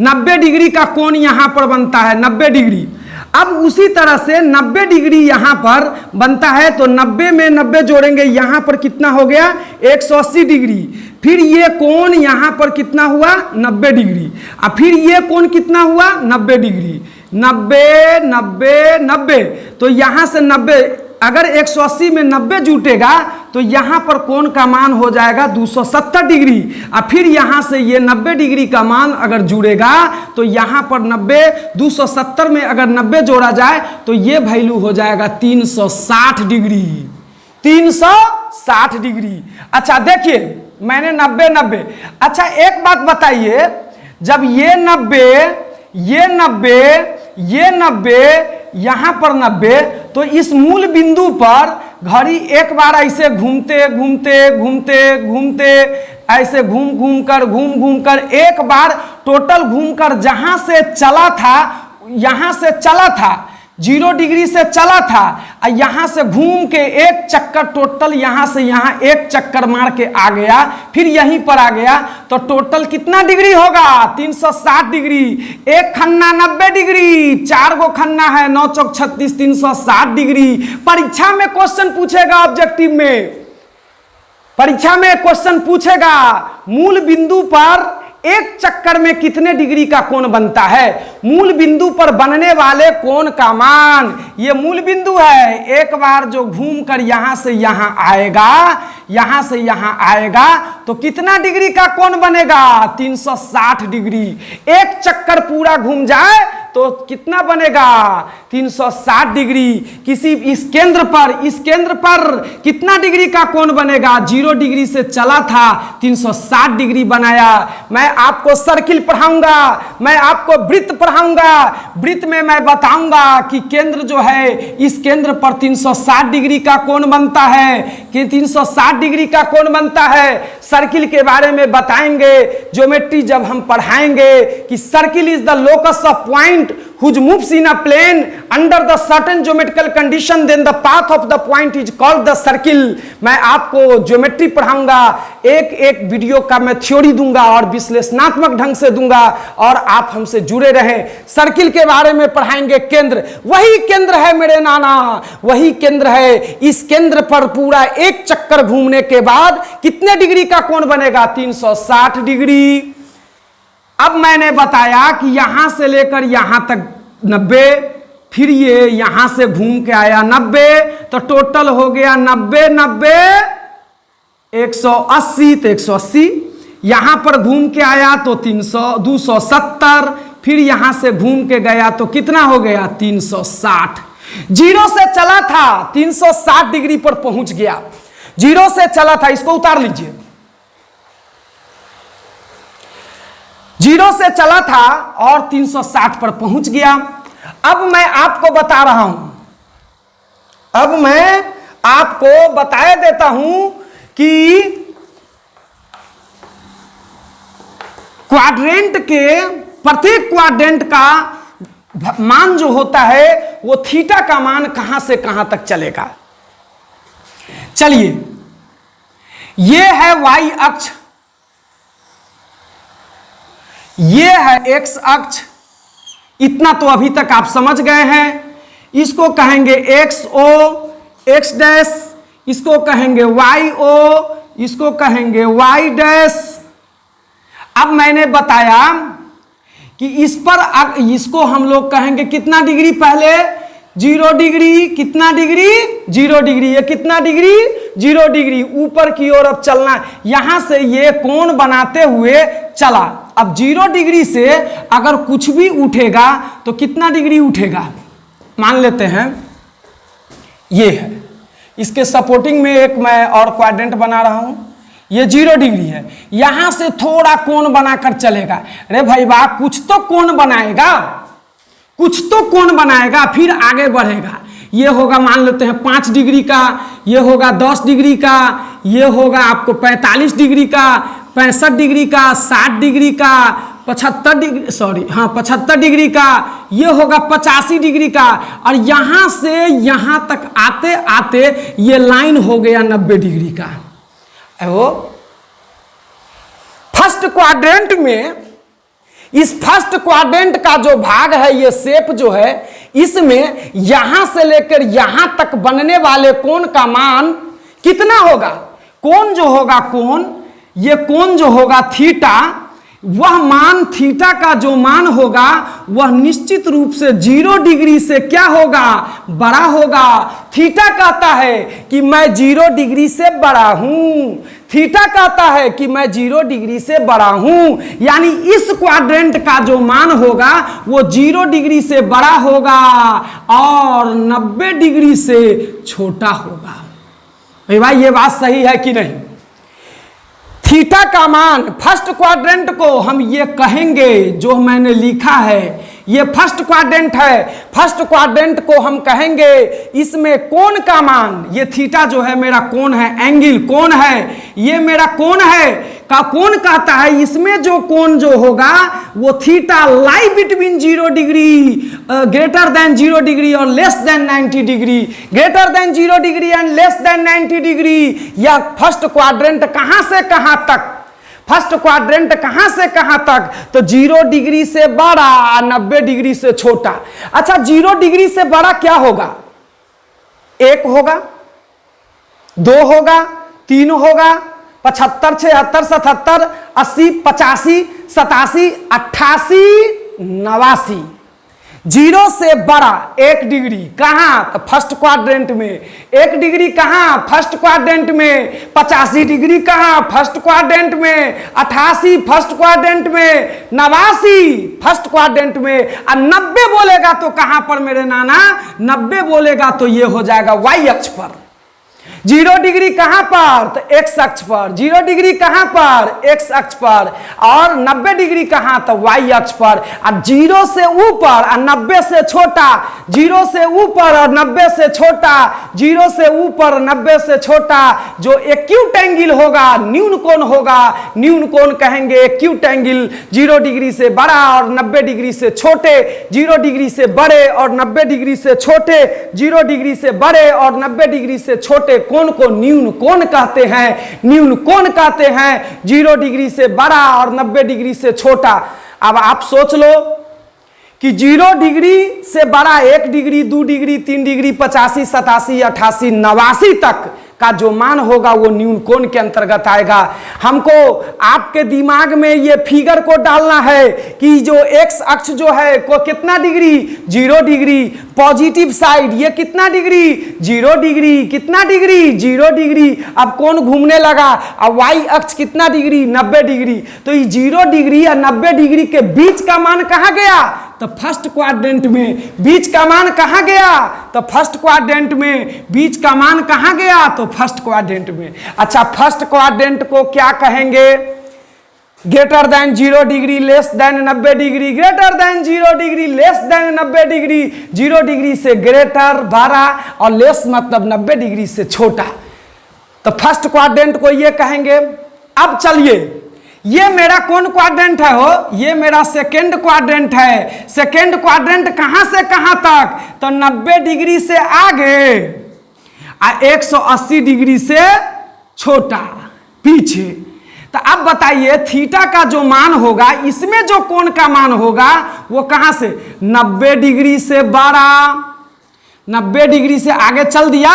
90 डिग्री का कोण यहां पर बनता है 90 डिग्री। अब उसी तरह से 90 डिग्री यहां पर बनता है तो 90 में 90 जोड़ेंगे, यहां पर कितना हो गया, 180 डिग्री। फिर ये कोण यहां पर कितना हुआ, 90 डिग्री। और फिर ये कोण कितना हुआ, 90 डिग्री। 90 90 90, तो यहां से 90, अगर 180 में 90 जुटेगा तो यहां पर कोण का मान हो जाएगा 270 डिग्री। और फिर यहां से ये 90 डिग्री का मान अगर जुड़ेगा तो यहां पर 90, 270 में अगर 90 जोड़ा जाए तो ये वैल्यू हो जाएगा 360 डिग्री, 360 डिग्री। अच्छा देखिए मैंने 90 90। अच्छा एक बात बताइए, जब ये 90, ये 90, ये 90, यहां पर 90, तो इस मूल बिंदु पर घड़ी एक बार ऐसे घूमते घूमते घूमते घूमते ऐसे घूम घूम कर एक बार टोटल घूमकर जहां से चला था, यहां से चला था 0 डिग्री से चला था, और यहां से घूम के एक चक्कर टोटल यहां से यहां एक चक्कर मार के आ गया, फिर यहीं पर आ गया, तो टोटल कितना डिग्री होगा, 360 डिग्री। एक खन्ना 90 डिग्री, 4 गो खन्ना है, 9 चौक 36, 360 डिग्री। परीक्षा में क्वेश्चन पूछेगा, ऑब्जेक्टिव में परीक्षा में क्वेश्चन पूछेगा, मूल बिंदु पर एक चक्कर में कितने डिग्री का कोण बनता है? मूल बिंदु पर बनने वाले कोण का मान, ये मूल बिंदु है, एक बार जो घूमकर यहां से यहां आएगा, यहां से यहां आएगा तो कितना डिग्री का कोण बनेगा? 360 डिग्री। एक चक्कर पूरा घूम जाए तो कितना बनेगा? 360 डिग्री। इस केंद्र पर कितना डिग्री का कोण बनेगा? 0 डिग्री से चला था, 360 डिग्री बनाया। मैं आपको सर्किल पढ़ाऊंगा, मैं आपको वृत्त पढ़ाऊंगा। वृत्त में मैं बताऊंगा कि केंद्र जो है, इस केंद्र पर 360 डिग्री का कोण बनता है, कि 360 डिग्री का कोण बनता है। सर्किल के बारे में बताएंगे, ज्योमेट्री जब हम पढ़ाएंगे कि circle is the locus of point which moves in a plane under the certain geometrical condition, then the path of the point is called the circle। मैं आपको ज्योमेट्री पढ़ाऊंगा, एक एक वीडियो का मैं थ्योरी दूंगा और विश्लेषणात्मक ढंग से दूंगा, और आप हमसे जुड़े रहें। सर्किल के बारे में पढ़ाएंगे। केंद्र, वही केंद्र है मेरे नाना, वही केंद्र है। इस केंद्र पर पूरा एक चक्कर घूमने के बाद कितने डिग्री का कोण बनेगा? 360 डिग्री। अब मैंने बताया कि यहां से लेकर यहां तक 90, फिर ये यहां से घूम के आया 90, तो टोटल हो गया 90 90 180, तो 180। यहां पर घूम के आया तो 270, फिर यहां से घूम के गया तो कितना हो गया? 360। 0 से चला था, 360 डिग्री पर पहुंच गया। 0 से चला था, इसको उतार लीजिए। 0 से चला था और 360 पर पहुंच गया। अब मैं आपको बता रहा हूं, अब मैं आपको बता देता हूं कि क्वाड्रेंट के प्रत्येक क्वाड्रेंट का मान जो होता है वो थीटा का मान कहां से कहां तक चलेगा। चलिए, ये है वाई अक्ष, ये है एक्स अक्ष। इतना तो अभी तक आप समझ गए हैं। इसको कहेंगे एक्स ओ एक्स डैश, इसको कहेंगे वाई ओ, इसको कहेंगे वाई डैश। अब मैंने बताया कि इस पर इसको हम लोग कहेंगे कितना डिग्री? पहले 0 डिग्री। कितना डिग्री? 0 डिग्री। ये कितना डिग्री? 0 डिग्री। ऊपर की ओर अब चलना, यहां से ये कोण बनाते हुए चला। अब 0 डिग्री से अगर कुछ भी उठेगा तो कितना डिग्री उठेगा? मान लेते हैं ये है, इसके सपोर्टिंग में एक मैं और क्वाड्रेंट बना रहा हूं, ये 0 डिग्री है। यहां से थोड़ा कोण बनाकर चलेगा। अरे भाई वाह, कुछ तो कोण बनाएगा, कुछ तो कोण बनाएगा, फिर आगे बढ़ेगा। ये होगा, मान लेते हैं 5 डिग्री का, ये होगा 10 डिग्री का, ये होगा आपको 45 डिग्री का, 65 डिग्री का, 60 डिग्री का, 75 डिग्री, सॉरी हाँ 75 डिग्री का, ये होगा 85 डिग्री का, और यहां से यहां तक आते आते ये लाइन हो गया 90 डिग्री का। वो फर्स्ट क्वाड्रेंट में, इस फर्स्ट क्वाड्रेंट का जो भाग है, ये शेप जो है, इसमें यहां से लेकर यहां तक बनने वाले कोण का मान कितना होगा? कोण जो होगा, कोण, ये कोण जो होगा थीटा, वह मान, थीटा का जो मान होगा वह निश्चित रूप से 0 डिग्री से क्या होगा? बड़ा होगा। थीटा कहता है कि मैं 0 डिग्री से बड़ा हूं, थीटा कहता है कि मैं 0 डिग्री से बड़ा हूं, यानी इस क्वाड्रेंट का जो मान होगा वो 0 डिग्री से बड़ा होगा और 90 डिग्री से छोटा होगा। भाई ये बात सही है कि नहीं? थीटा का मान फर्स्ट क्वाड्रेंट को हम ये कहेंगे, जो मैंने लिखा है ये फर्स्ट क्वाड्रेंट है, फर्स्ट क्वाड्रेंट को हम कहेंगे, इसमें कोण का मान, ये थीटा जो है मेरा कोण है, एंगल कोण है, ये मेरा कोण है, का कोण कहता है इसमें जो कोण जो होगा वो theta lie between 0 degree, greater than 0 degree और less than 90 degree, greater than 0 degree and less than 90 degree. यह फर्स्ट क्वाड्रेंट कहां से कहां तक, फर्स्ट क्वाड्रेंट कहां से कहां तक? तो 0 डिग्री से बड़ा, 90 डिग्री से छोटा। अच्छा, 0 डिग्री से बड़ा क्या होगा? 1 होगा, 2 होगा, 3 होगा, 75, 76, 77, 80, 85, 87, 88, 89। 0 से बड़ा 1 डिग्री कहाँ? तो फर्स्ट क्वाड्रेंट में। 1 डिग्री कहाँ? फर्स्ट क्वाड्रेंट में। 85 डिग्री कहाँ? फर्स्ट क्वाड्रेंट में। 88 फर्स्ट क्वाड्रेंट में। 89 फर्स्ट क्वाड्रेंट में। और 90 बोलेगा तो कहाँ पर मेरे नाना? 90 बोलेगा तो ये हो जाएगा वाई अक्ष पर। 0 डिग्री कहां पर? तो एक्स अक्ष पर। 0 डिग्री कहां पर? एक्स अक्ष पर। और 90 डिग्री कहां? तो वाई अक्ष पर। और 0 से ऊपर और 90 से छोटा, 0 से ऊपर और 90 से छोटा, 0 से ऊपर और 90 से छोटा जो एक्यूट एंगल होगा, न्यून कोण होगा, न्यून कोण कहेंगे एक्यूट एंगल। 0 डिग्री से बड़ा और 90 डिग्री से छोटे, 0 डिग्री से बड़े और 90 डिग्री से छोटे, 0 डिग्री से बड़े और 90 डिग्री से छोटे कोण को न्यून कोण कहते हैं। न्यून कोण कहते हैं 0 डिग्री से बड़ा और 90 डिग्री से छोटा। अब आप सोच लो कि 0 डिग्री से बड़ा 1 डिग्री, 2 डिग्री, 3 डिग्री, 85, 87, 88, 89 तक का जो मान होगा वो न्यून कोण के अंतर्गत आएगा। हमको आपके दिमाग में ये फिगर को डालना है कि जो एक्स अक्ष जो है को कितना डिग्री? 0 डिग्री। पॉजिटिव साइड ये कितना डिग्री? 0 डिग्री। कितना डिग्री? 0 डिग्री। अब कोण घूमने लगा। अब वाई अक्ष कितना डिग्री? 90 डिग्री। तो ये 0 डिग्री और 90 डिग्री के बीच का मान कहाँ गया? तो फर्स्ट क्वाड्रेंट में। बीच का मान कहाँ गया? तो फर्स्ट क्वाड्रेंट में। बीच का मान कहाँ गया? तो फर्स्ट क्वाड्रेंट में। अच्छा, फर्स्ट क्वाड्रेंट को क्या कहेंगे? Greater than 0 degree, less than 90 degree, greater than 0 degree, less than 90 degree. 0 degree से ग्रेटर बड़ा और लेस मतलब 90 डिग्री से छोटा। तो फर्स्ट क्वाड्रेंट को ये कहेंगे। अब चलिए, ये मेरा कौन क्वाड्रेंट है हो? ये मेरा सेकेंड क्वाड्रेंट है। सेकेंड क्वाड्रेंट कहां से कहां तक? तो 90 डिग्री से आगे और 180 डिग्री से छोटा पीछे। तो अब बताइए थीटा का जो मान होगा, इसमें जो कोण का मान होगा वो कहां से? 90 डिग्री से बड़ा, 90 डिग्री से आगे चल दिया।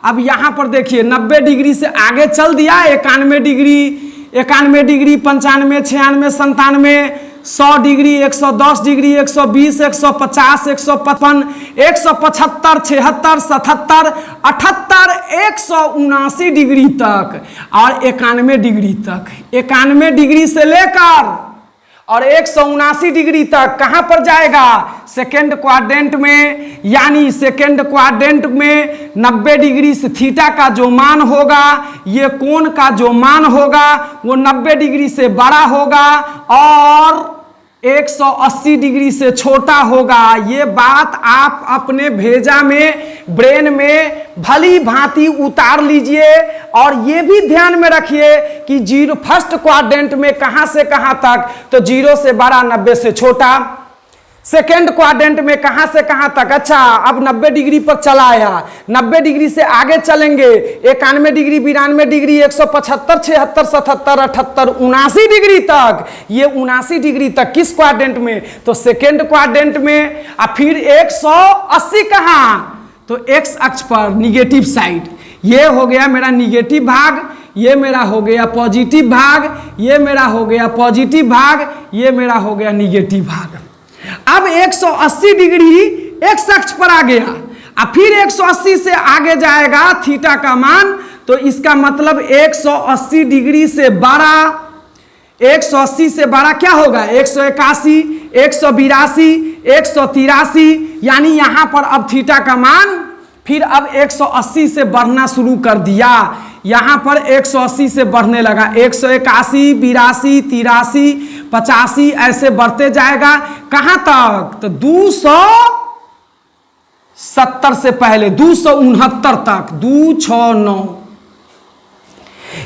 अब यहां पर देखिए 90 डिग्री से आगे चल दिया, 91 degree, 91 degree, 95, 96, 97, 100 degree, 110 degree, 120, 150, 155, 175, 76, 77, 78, 179 degree तक और 91 डिग्री तक। 91 डिग्री से लेकर और 179 डिग्री तक कहां पर जाएगा? सेकेंड क्वाड्रेंट में। यानी सेकेंड क्वाड्रेंट में 90 डिग्री से थीटा का जो मान होगा, ये कोण का जो मान होगा वो 90 डिग्री से बड़ा होगा और 180 डिग्री से छोटा होगा। ये बात आप अपने भेजा में, ब्रेन में भली भांति उतार लीजिए और ये भी ध्यान में रखिए कि 0 फर्स्ट क्वाड्रेंट में कहां से कहां तक? तो 0 से बड़ा, 90 से छोटा। सेकेंड क्वाड्रेंट में कहां से कहां तक? अच्छा, अब 90 डिग्री पर चला आया, 90 डिग्री से आगे चलेंगे 91 डिग्री, 92 डिग्री, 175, 76, 77, 78, 79 डिग्री तक। ये 79 डिग्री तक किस क्वाड्रेंट में? तो सेकेंड क्वाड्रेंट में। और फिर 180 कहां? तो एक्स अक्ष पर, निगेटिव साइड। ये हो गया मेरा निगेटिव भाग, ये मेरा हो गया पॉजिटिव भाग, ये मेरा हो गया पॉजिटिव भाग, ये मेरा हो गया निगेटिव भाग। अब 180 डिग्री एक्स अक्ष पर आ गया और फिर 180 से आगे जाएगा थीटा का मान। तो इसका मतलब 180 डिग्री से बड़ा, 180 से बड़ा क्या होगा? 181, 182, 183। यानी यहां पर अब थीटा का मान फिर अब 180 से बढ़ना शुरू कर दिया। यहां पर 180 से बढ़ने लगा, 181, 82, 83, 85 ऐसे बढ़ते जाएगा। कहां तक? तो 270 से पहले 269 तक, 269।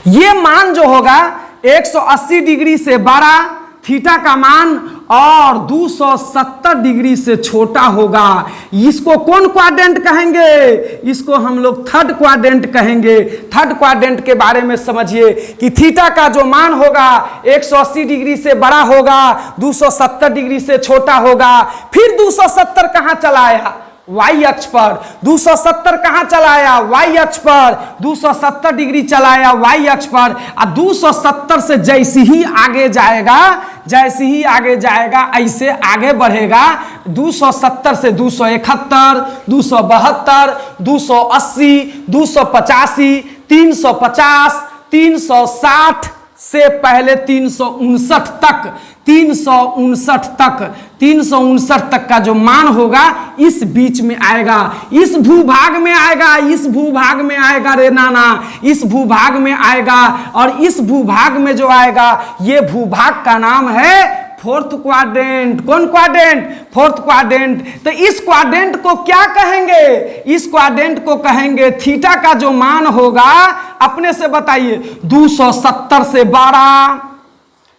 ये मान जो होगा 180 डिग्री से बड़ा थीटा का मान और 270 डिग्री से छोटा होगा। इसको कौन क्वाड्रेंट कहेंगे? इसको हम लोग थर्ड क्वाड्रेंट कहेंगे। थर्ड क्वाड्रेंट के बारे में समझिए कि थीटा का जो मान होगा 180 डिग्री से बड़ा होगा, 270 डिग्री से छोटा होगा। फिर 270 कहां चला आया? वाई अक्ष पर, 270 कहां चलाया, वाई अक्ष पर, 270 डिग्री चलाया वाई अक्ष पर। और 270 से जैसे ही आगे जाएगा, जैसे ही आगे जाएगा ऐसे आगे बढ़ेगा, 270 से 271, 272, 280, 285, 350, 360 से पहले 359 तक, 359 तक, 359 तक का जो मान होगा इस बीच में आएगा, इस भूभाग में आएगा, इस भूभाग में आएगा रे नाना, इस भूभाग में आएगा। और इस भूभाग में जो आएगा ये भूभाग का नाम है फोर्थ क्वाड्रेंट। कौन क्वाड्रेंट? Fourth quadrant. तो इस क्वाड्रेंट को क्या कहेंगे? इस क्वाड्रेंट को कहेंगे थीटा का जो मान होगा, अपने से बताइए, 270 से बड़ा,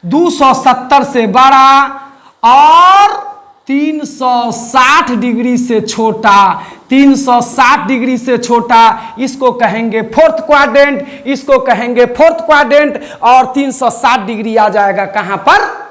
270 से बड़ा और 360 डिग्री से छोटा, 360 डिग्री से छोटा, इसको कहेंगे फोर्थ क्वाड्रेंट, इसको कहेंगे फोर्थ क्वाड्रेंट। और 360 डिग्री आ जाएगा कहां पर?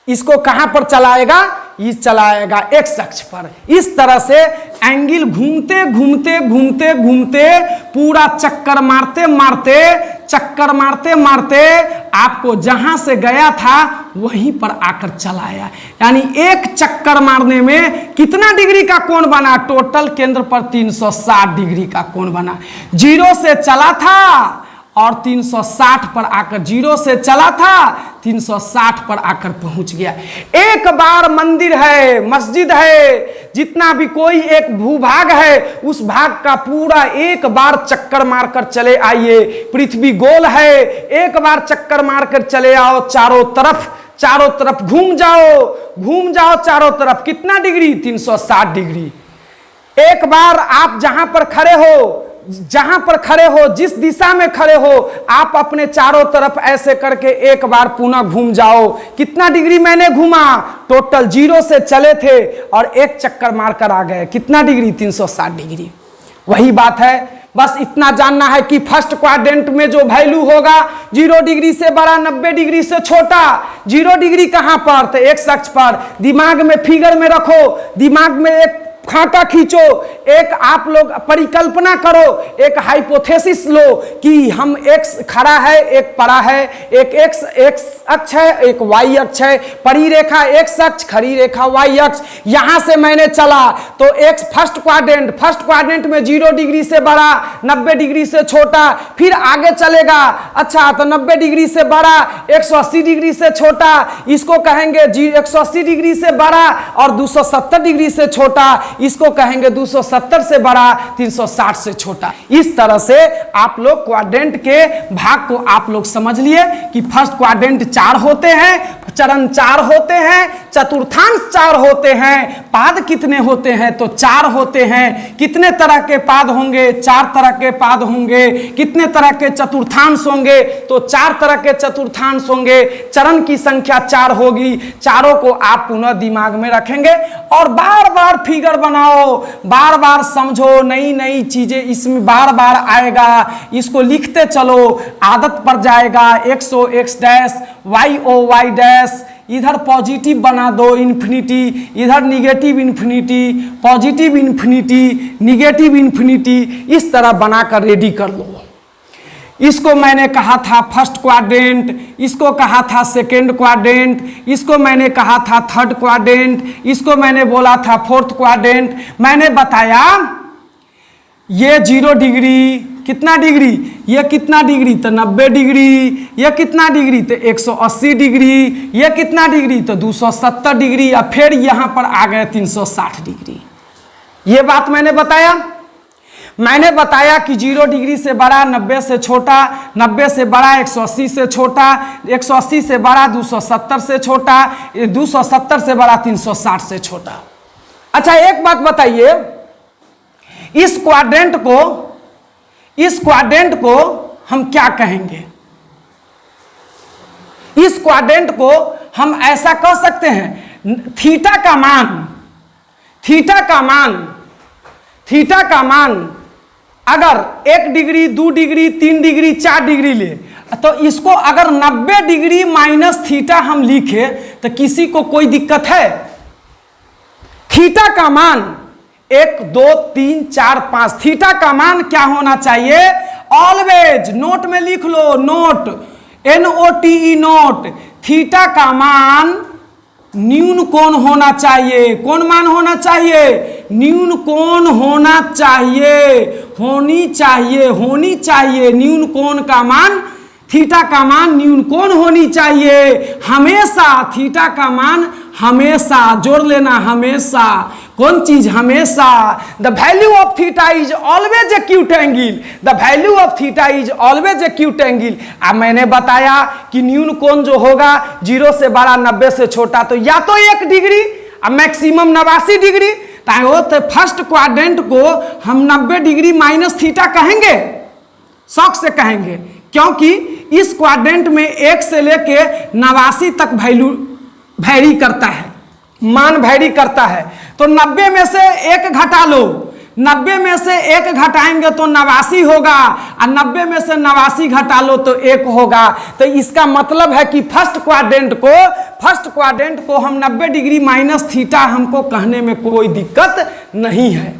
इसको कहां पर चलाएगा? ये चलाएगा एक्स अक्ष पर। इस तरह से एंगल घूमते घूमते घूमते घूमते पूरा चक्कर मारते मारते, चक्कर मारते मारते आपको जहां से गया था वहीं पर आकर चलाया। यानी एक चक्कर मारने में कितना डिग्री का कोण बना? टोटल केंद्र पर 360 डिग्री का कोण बना। जीरो से चला था और 360 पर आकर, जीरो से चला था 360 पर आकर पहुंच गया। एक बार मंदिर है, मस्जिद है, जितना भी कोई एक भूभाग है उस भाग का पूरा एक बार चक्कर मारकर चले आइए। पृथ्वी गोल है, एक बार चक्कर मारकर चले आओ, चारों तरफ, चारों तरफ घूम जाओ, घूम जाओ चारों तरफ। कितना डिग्री? 360 डिग्री। एक बार आप जहां पर खड़े हो, जहां पर खड़े हो, जिस दिशा में खड़े हो, आप अपने चारों तरफ ऐसे करके एक बार पुनः घूम जाओ। कितना डिग्री मैंने घूमा? टोटल जीरो से चले थे और एक चक्कर मारकर आ गए। कितना डिग्री? 360 डिग्री। वही बात है, बस इतना जानना है कि फर्स्ट क्वाड्रेंट में जो वैल्यू होगा 0 डिग्री से बड़ा, 90 डिग्री से छोटा। 0 डिग्री कहां पर? तो एक्स अक्ष पर। दिमाग में फिगर में रखो, दिमाग में एक खाका खींचो, एक आप लोग परिकल्पना करो, एक हाइपोथेसिस लो कि हम एक्स खड़ा है, एक पड़ा है, एक एक्स अक्ष है, एक वाई अक्ष है, पड़ी रेखा एक्स अक्ष, खड़ी रेखा वाई अक्ष। यहां से मैंने चला तो एक्स फर्स्ट क्वाड्रेंट में 0 डिग्री से बड़ा, 90 डिग्री से छोटा, फिर आगे चलेगा। अच्छा, तो 90 डिग्री से बड़ा, 180 डिग्री से छोटा, इसको कहेंगे 180 डिग्री से बड़ा, और 270 डिग्री से छोटा, इसको कहेंगे 270 से बड़ा, 360 से छोटा। इस तरह से आप लोग क्वाड्रेंट के भाग को आप लोग समझ लिए कि फर्स्ट क्वाड्रेंट 4 होते हैं, चरण 4 होते हैं, चतुर्थांश 4 होते हैं, पाद कितने होते हैं? तो 4 होते हैं। कितने तरह के पाद होंगे? 4 तरह के पाद होंगे। कितने तरह के चतुर्थांश होंगे? तो 4 तरह के चतुर्थांश होंगे। चरण की संख्या 4 होगी। चारों को आप पुनः दिमाग में रखेंगे और बार बार फिगर बनाओ, बार बार समझो, नई नई चीजें इसमें बार बार आएगा। इसको लिखते चलो, आदत पड़ जाएगा। X O X dash, Y O Y dash, इधर पॉजिटिव बना दो इन्फिनिटी, इधर negative infinity, positive infinity, negative infinity, इस तरह बनाकर रेडी कर लो। इसको मैंने कहा था फर्स्ट क्वाड्रेंट, इसको कहा था सेकेंड क्वाड्रेंट, इसको मैंने कहा था थर्ड क्वाड्रेंट, इसको मैंने बोला था फोर्थ क्वाड्रेंट। मैंने बताया ये 0 डिग्री, कितना डिग्री? ये कितना डिग्री? तो 90 डिग्री। ये कितना डिग्री? तो 180 डिग्री। ये कितना डिग्री? तो 270 डिग्री। या फिर यहां पर आ गए 360 डिग्री। ये बात मैंने बताया। मैंने बताया कि 0 डिग्री से बड़ा, 90 से छोटा, 90 से बड़ा, 180 से छोटा, 180 से बड़ा, 270 से छोटा, 270 से बड़ा, 360 से छोटा। अच्छा, एक बात बताइए, इस क्वाड्रेंट को हम क्या कहेंगे? इस क्वाड्रेंट को हम ऐसा कह सकते हैं, थीटा का मान अगर 1 डिग्री, 2 डिग्री, 3 डिग्री, 4 डिग्री ले, तो इसको अगर 90 डिग्री माइनस थीटा हम लिखे तो किसी को कोई दिक्कत है? थीटा का मान 1 2 3 4 5। थीटा का मान क्या होना चाहिए? ऑलवेज नोट में लिख लो, नोट NOTE नोट, थीटा का मान न्यून कोण होना चाहिए। कौन मान होना चाहिए? न्यून कोण होना चाहिए, होनी चाहिए न्यून कोण का मान, थीटा का मान न्यून कोण होनी चाहिए हमेशा। थीटा का मान हमेशा, जोड़ लेना, हमेशा। कौन चीज? हमेशा। The value of theta is always acute angle, the value of theta is always acute angle. अब मैंने बताया कि न्यून कोण जो होगा 0 से बड़ा 90 से छोटा, तो या तो 1 डिग्री अब मैक्सिमम 89 डिग्री, तो फर्स्ट क्वाड्रेंट को हम 90 डिग्री माइनस थीटा कहेंगे, शौक से कहेंगे, क्योंकि इस क्वाड्रेंट में 1 से लेके 89 तक वैल्यू वैरी करता है, मान वैरी करता है। तो 90 में से 1 घटा लो, 90 में से 1 घटाएंगे तो 89 होगा, और 90 में से 89 घटा लो तो 1 होगा। तो इसका मतलब है कि फर्स्ट क्वाड्रेंट को हम 90 डिग्री माइनस थीटा हमको कहने में कोई दिक्कत नहीं है।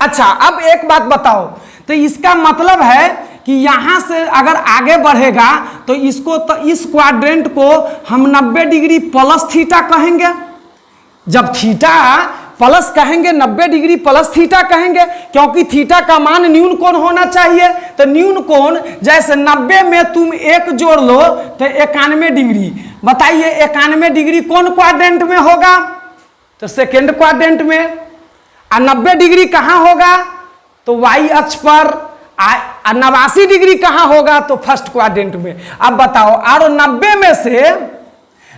अच्छा, अब एक बात बताओ, तो इसका मतलब है कि यहां से अगर आगे बढ़ेगा तो इस क्वाड्रेंट को हम 90 डिग्री प्लस थीटा कहेंगे। जब थीटा प्लस कहेंगे, 90 डिग्री प्लस थीटा कहेंगे, क्योंकि थीटा का मान न्यून कोण होना चाहिए। तो न्यून कोण जैसे 90 में तुम 1 जोड़ लो तो 91 डिग्री। बताइए 91 डिग्री कौन क्वाड्रेंट में होगा? तो सेकेंड क्वाड्रेंट में। और 90 डिग्री कहां होगा? तो वाई अक्ष पर। 89 डिग्री कहां होगा? तो फर्स्ट क्वाड्रेंट में। अब बताओ, और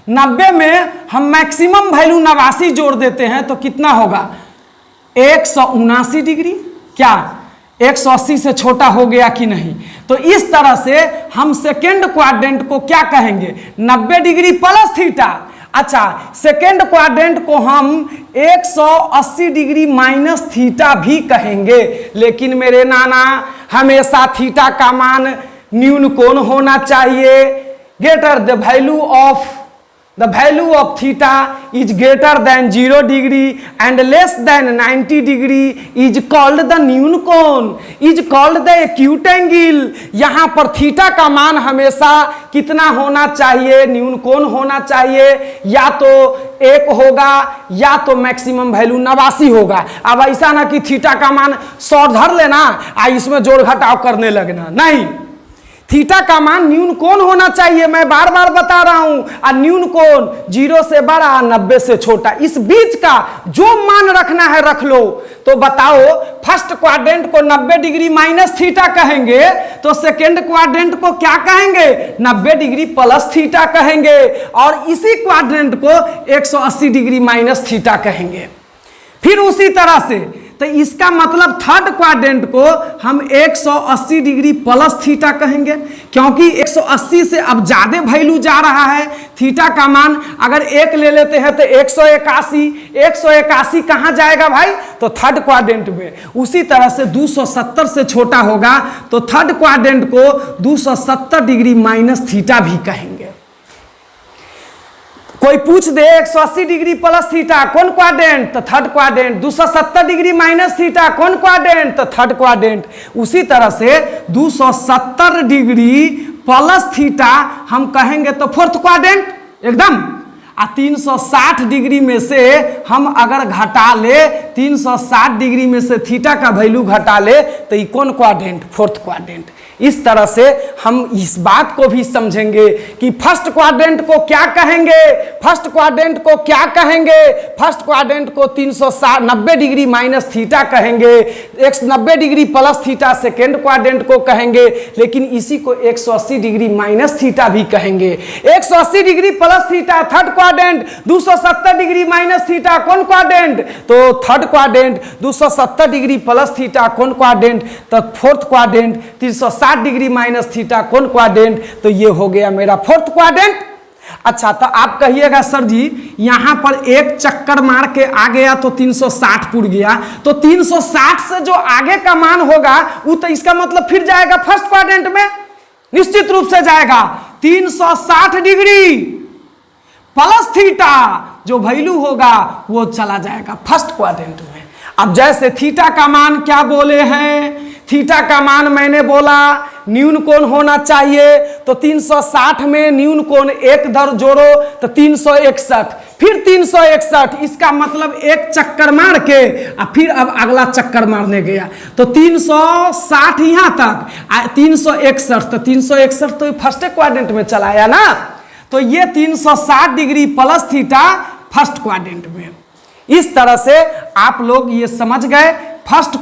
90 में हम मैक्सिमम वैल्यू 89 जोड़ देते हैं तो कितना होगा? 179 डिग्री। क्या 180 से छोटा हो गया कि नहीं? तो इस तरह से हम सेकेंड क्वाड्रेंट को क्या कहेंगे? 90 डिग्री प्लस थीटा। अच्छा, सेकेंड क्वाड्रेंट को हम 180 डिग्री माइनस थीटा भी कहेंगे। लेकिन मेरे नाना, हमेशा थीटा का मान न्यून कोण होना चाहिए। Greater the value of theta is greater than 0 degree and less than 90 degree is called the न्यून कोण, is called the acute angle. यहां पर थीटा का मान हमेशा कितना होना चाहिए? न्यून कोण होना चाहिए। या तो 1 होगा या तो मैक्सिमम वैल्यू 89 होगा। अब ऐसा ना कि थीटा का मान 100 धर लेना और इसमें जोड़ घटाव करने लगना, नहीं। थीटा का मान न्यून कोण होना चाहिए, मैं बार बार बता रहा हूं। और न्यून कोण 0 से बड़ा 90 से छोटा, इस बीच का जो मान रखना है रख लो। तो बताओ, फर्स्ट क्वाड्रेंट को 90 डिग्री माइनस थीटा कहेंगे तो सेकेंड क्वाड्रेंट को क्या कहेंगे? 90 डिग्री प्लस थीटा कहेंगे, और इसी क्वाड्रेंट को 180 डिग्री माइनस थीटा कहेंगे। फिर उसी तरह से, तो इसका मतलब थर्ड क्वाड्रेंट को हम 180 डिग्री प्लस थीटा कहेंगे, क्योंकि 180 से अब ज्यादा वैल्यू जा रहा है। थीटा का मान अगर 1 ले लेते हैं तो 181 कहां जाएगा भाई? तो थर्ड क्वाड्रेंट में। उसी तरह से 270 से छोटा होगा तो थर्ड क्वाड्रेंट को 270 डिग्री माइनस थीटा भी कहेंगे। कोई पूछ दे 180 डिग्री प्लस थीटा कौन क्वाड्रेंट? तो third quadrant. 270 degree minus theta कौन क्वाड्रेंट? तो थर्ड क्वाड्रेंट। उसी तरह से 270 डिग्री प्लस थीटा हम कहेंगे तो फोर्थ क्वाड्रेंट एकदम। 360 डिग्री में से हम अगर घटा ले, 360 डिग्री में से थीटा का वैल्यू घटा ले तो ये कौन क्वाड्रेंट? Fourth quadrant. इस तरह से हम इस बात को भी समझेंगे कि फर्स्ट क्वाड्रेंट को क्या कहेंगे? फर्स्ट क्वाड्रेंट को क्या कहेंगे? फर्स्ट क्वाड्रेंट को 390 डिग्री माइनस थीटा कहेंगे, 190 degree plus theta second quadrant को कहेंगे, लेकिन इसी को 180 डिग्री माइनस थीटा भी कहेंगे। 180 degree plus theta third quadrant, 270 degree minus theta कौन क्वाड्रेंट? तो third quadrant. 270 degree plus theta कौन क्वाड्रेंट? तो fourth quadrant. 360 degree minus theta कौन क्वाड्रेंट? तो ये हो गया मेरा फोर्थ क्वाड्रेंट। अच्छा, तो आप कहिएगा सर जी यहां पर एक चक्कर मार के आ गया तो 360 पुर गया, तो 360 से जो आगे का मान होगा वो तो इसका मतलब फिर जाएगा फर्स्ट क्वाड्रेंट में, निश्चित रूप से जाएगा। 360 डिग्री प्लस थीटा जो वैल्यू होगा वो चला जाएगा फर्स्ट क्वाड्रेंट में। अब जैसे थीटा का मान क्या बोले हैं, थीटा का मान मैंने बोला न्यून कोण होना चाहिए, तो 360 में न्यून कोण एक धर जोड़ो तो 361, फिर 361, इसका मतलब एक चक्कर मार के और फिर अब अगला चक्कर मारने गया तो 360 यहां तक 361, तो 361 तो फर्स्ट क्वाड्रेंट में चलाया ना, तो ये 360 degree plus theta first quadrant में। इस तरह से आप लोग ये समझ गए फर्स्ट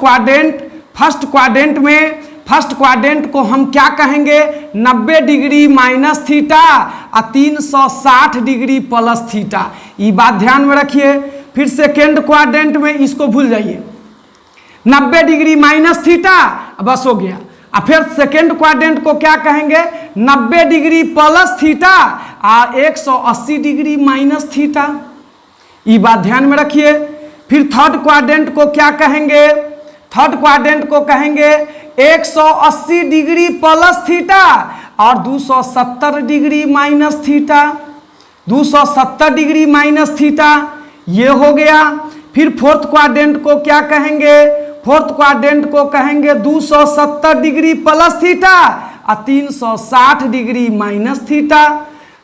क्वाड्रेंट में फर्स्ट क्वाड्रेंट को हम क्या कहेंगे, 90 डिग्री माइनस थीटा और 360 डिग्री प्लस थीटा, ये बात ध्यान में रखिए। फिर सेकेंड क्वाड्रेंट में इसको भूल जाइए, 90 डिग्री माइनस थीटा बस हो गया। और फिर सेकेंड क्वाड्रेंट को क्या कहेंगे, 90 डिग्री प्लस थीटा और 180 डिग्री माइनस थीटा, ये बात ध्यान में रखिए। फिर थर्ड क्वाड्रेंट को क्या कहेंगे, थर्ड क्वाड्रेंट को कहेंगे 180 डिग्री प्लस थीटा और 270 degree minus theta, 270 degree minus theta, ये हो गया। फिर फोर्थ क्वाड्रेंट को क्या कहेंगे, फोर्थ क्वाड्रेंट को कहेंगे 270 डिग्री प्लस थीटा और 360 डिग्री माइनस थीटा।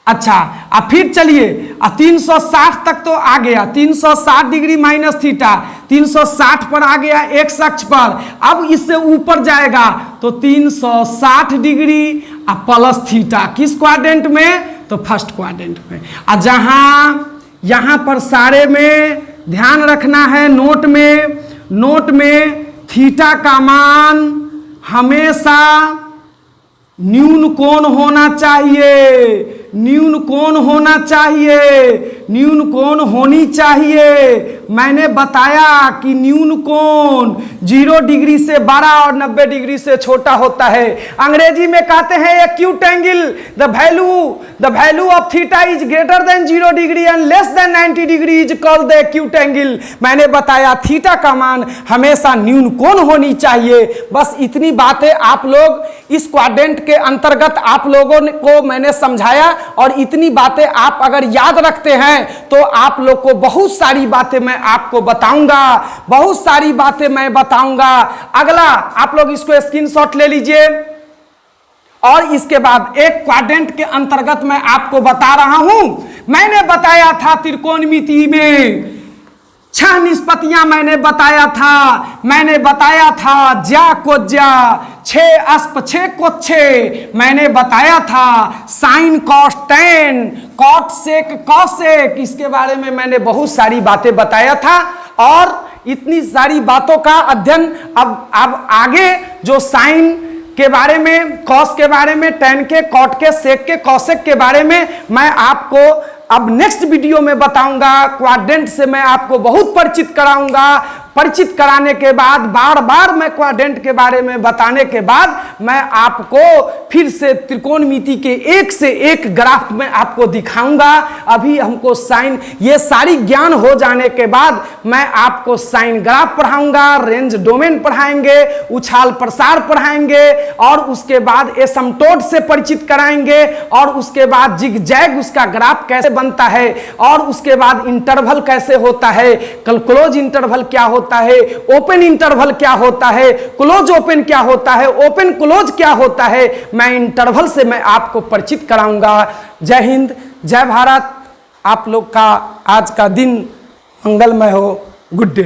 अच्छा, अब फिर चलिए 360 तक तो आ गया, 360 डिग्री माइनस थीटा 360 पर आ गया एक अक्ष पर, अब इससे ऊपर जाएगा तो 360 डिग्री प्लस थीटा, किस क्वाड्रेंट में, तो फर्स्ट क्वाड्रेंट में। और यहाँ पर सारे में ध्यान रखना है, नोट में थीटा का मान हमेशा न्यून कोण होना चाहिए, न्यून कोण होना चाहिए, न्यून कोण होनी चाहिए। मैंने बताया कि न्यून कोण 0 डिग्री से बड़ा और 90 डिग्री से छोटा होता है। अंग्रेजी में कहते हैं acute angle, the value of theta is greater than 0 degree and less than 90 degree is called the acute angle. मैंने बताया थीटा का मान हमेशा न्यून कोण होनी चाहिए। बस इतनी बातें आप लोग इस क्वाड्रेंट के अंतर्गत आप लोगों को मैंने समझाया, और इतनी बातें आप अगर याद रखते हैं तो आप लोग को बहुत सारी बातें मैं आपको बताऊंगा, बहुत सारी बातें मैं बताऊंगा। अगला आप लोग इसको स्क्रीनशॉट ले लीजिए, और इसके बाद एक क्वाड्रेंट के अंतर्गत मैं आपको बता रहा हूं। मैंने बताया था त्रिकोणमिति में 6 निष्पत्तियां मैंने बताया था ज्या को ज्या, 6 अस्प 6 को 6, मैंने बताया था sine cos tan, cot sec cosec, इसके बारे में मैंने बहुत सारी बातें बताया था। और इतनी सारी बातों का अध्ययन अब आगे जो साइन के बारे में, कॉस के बारे में, टेन के, कॉट के, सेक के, कॉसेक के बारे में मैं आपको अब नेक्स्ट वीडियो में बताऊंगा। क्वाड्रेंट से मैं आपको बहुत परिचित कराऊंगा। परिचित कराने के बाद बार बार मैं क्वाड्रेंट के बारे में बताने के बाद मैं आपको फिर से त्रिकोणमिति के एक से एक ग्राफ में आपको दिखाऊंगा। अभी हमको साइन, ये सारी ज्ञान हो जाने के बाद मैं आपको साइन ग्राफ पढ़ाऊंगा, रेंज डोमेन पढ़ाएंगे, उछाल प्रसार पढ़ाएंगे, और उसके बाद एसिम्प्टोट से परिचित कराएंगे, और उसके बाद जिगजैग उसका ग्राफ कैसे बनता है, और उसके बाद इंटरवल कैसे होता है, क्लोज इंटरवल क्या होता है, ओपन इंटरवल क्या होता है, क्लोज ओपन क्या होता है, ओपन क्लोज क्या होता है, मैं इंटरवल से मैं आपको परिचित कराऊंगा। जय हिंद, जय भारत। आप लोग का आज का दिन मंगलमय हो। Good day.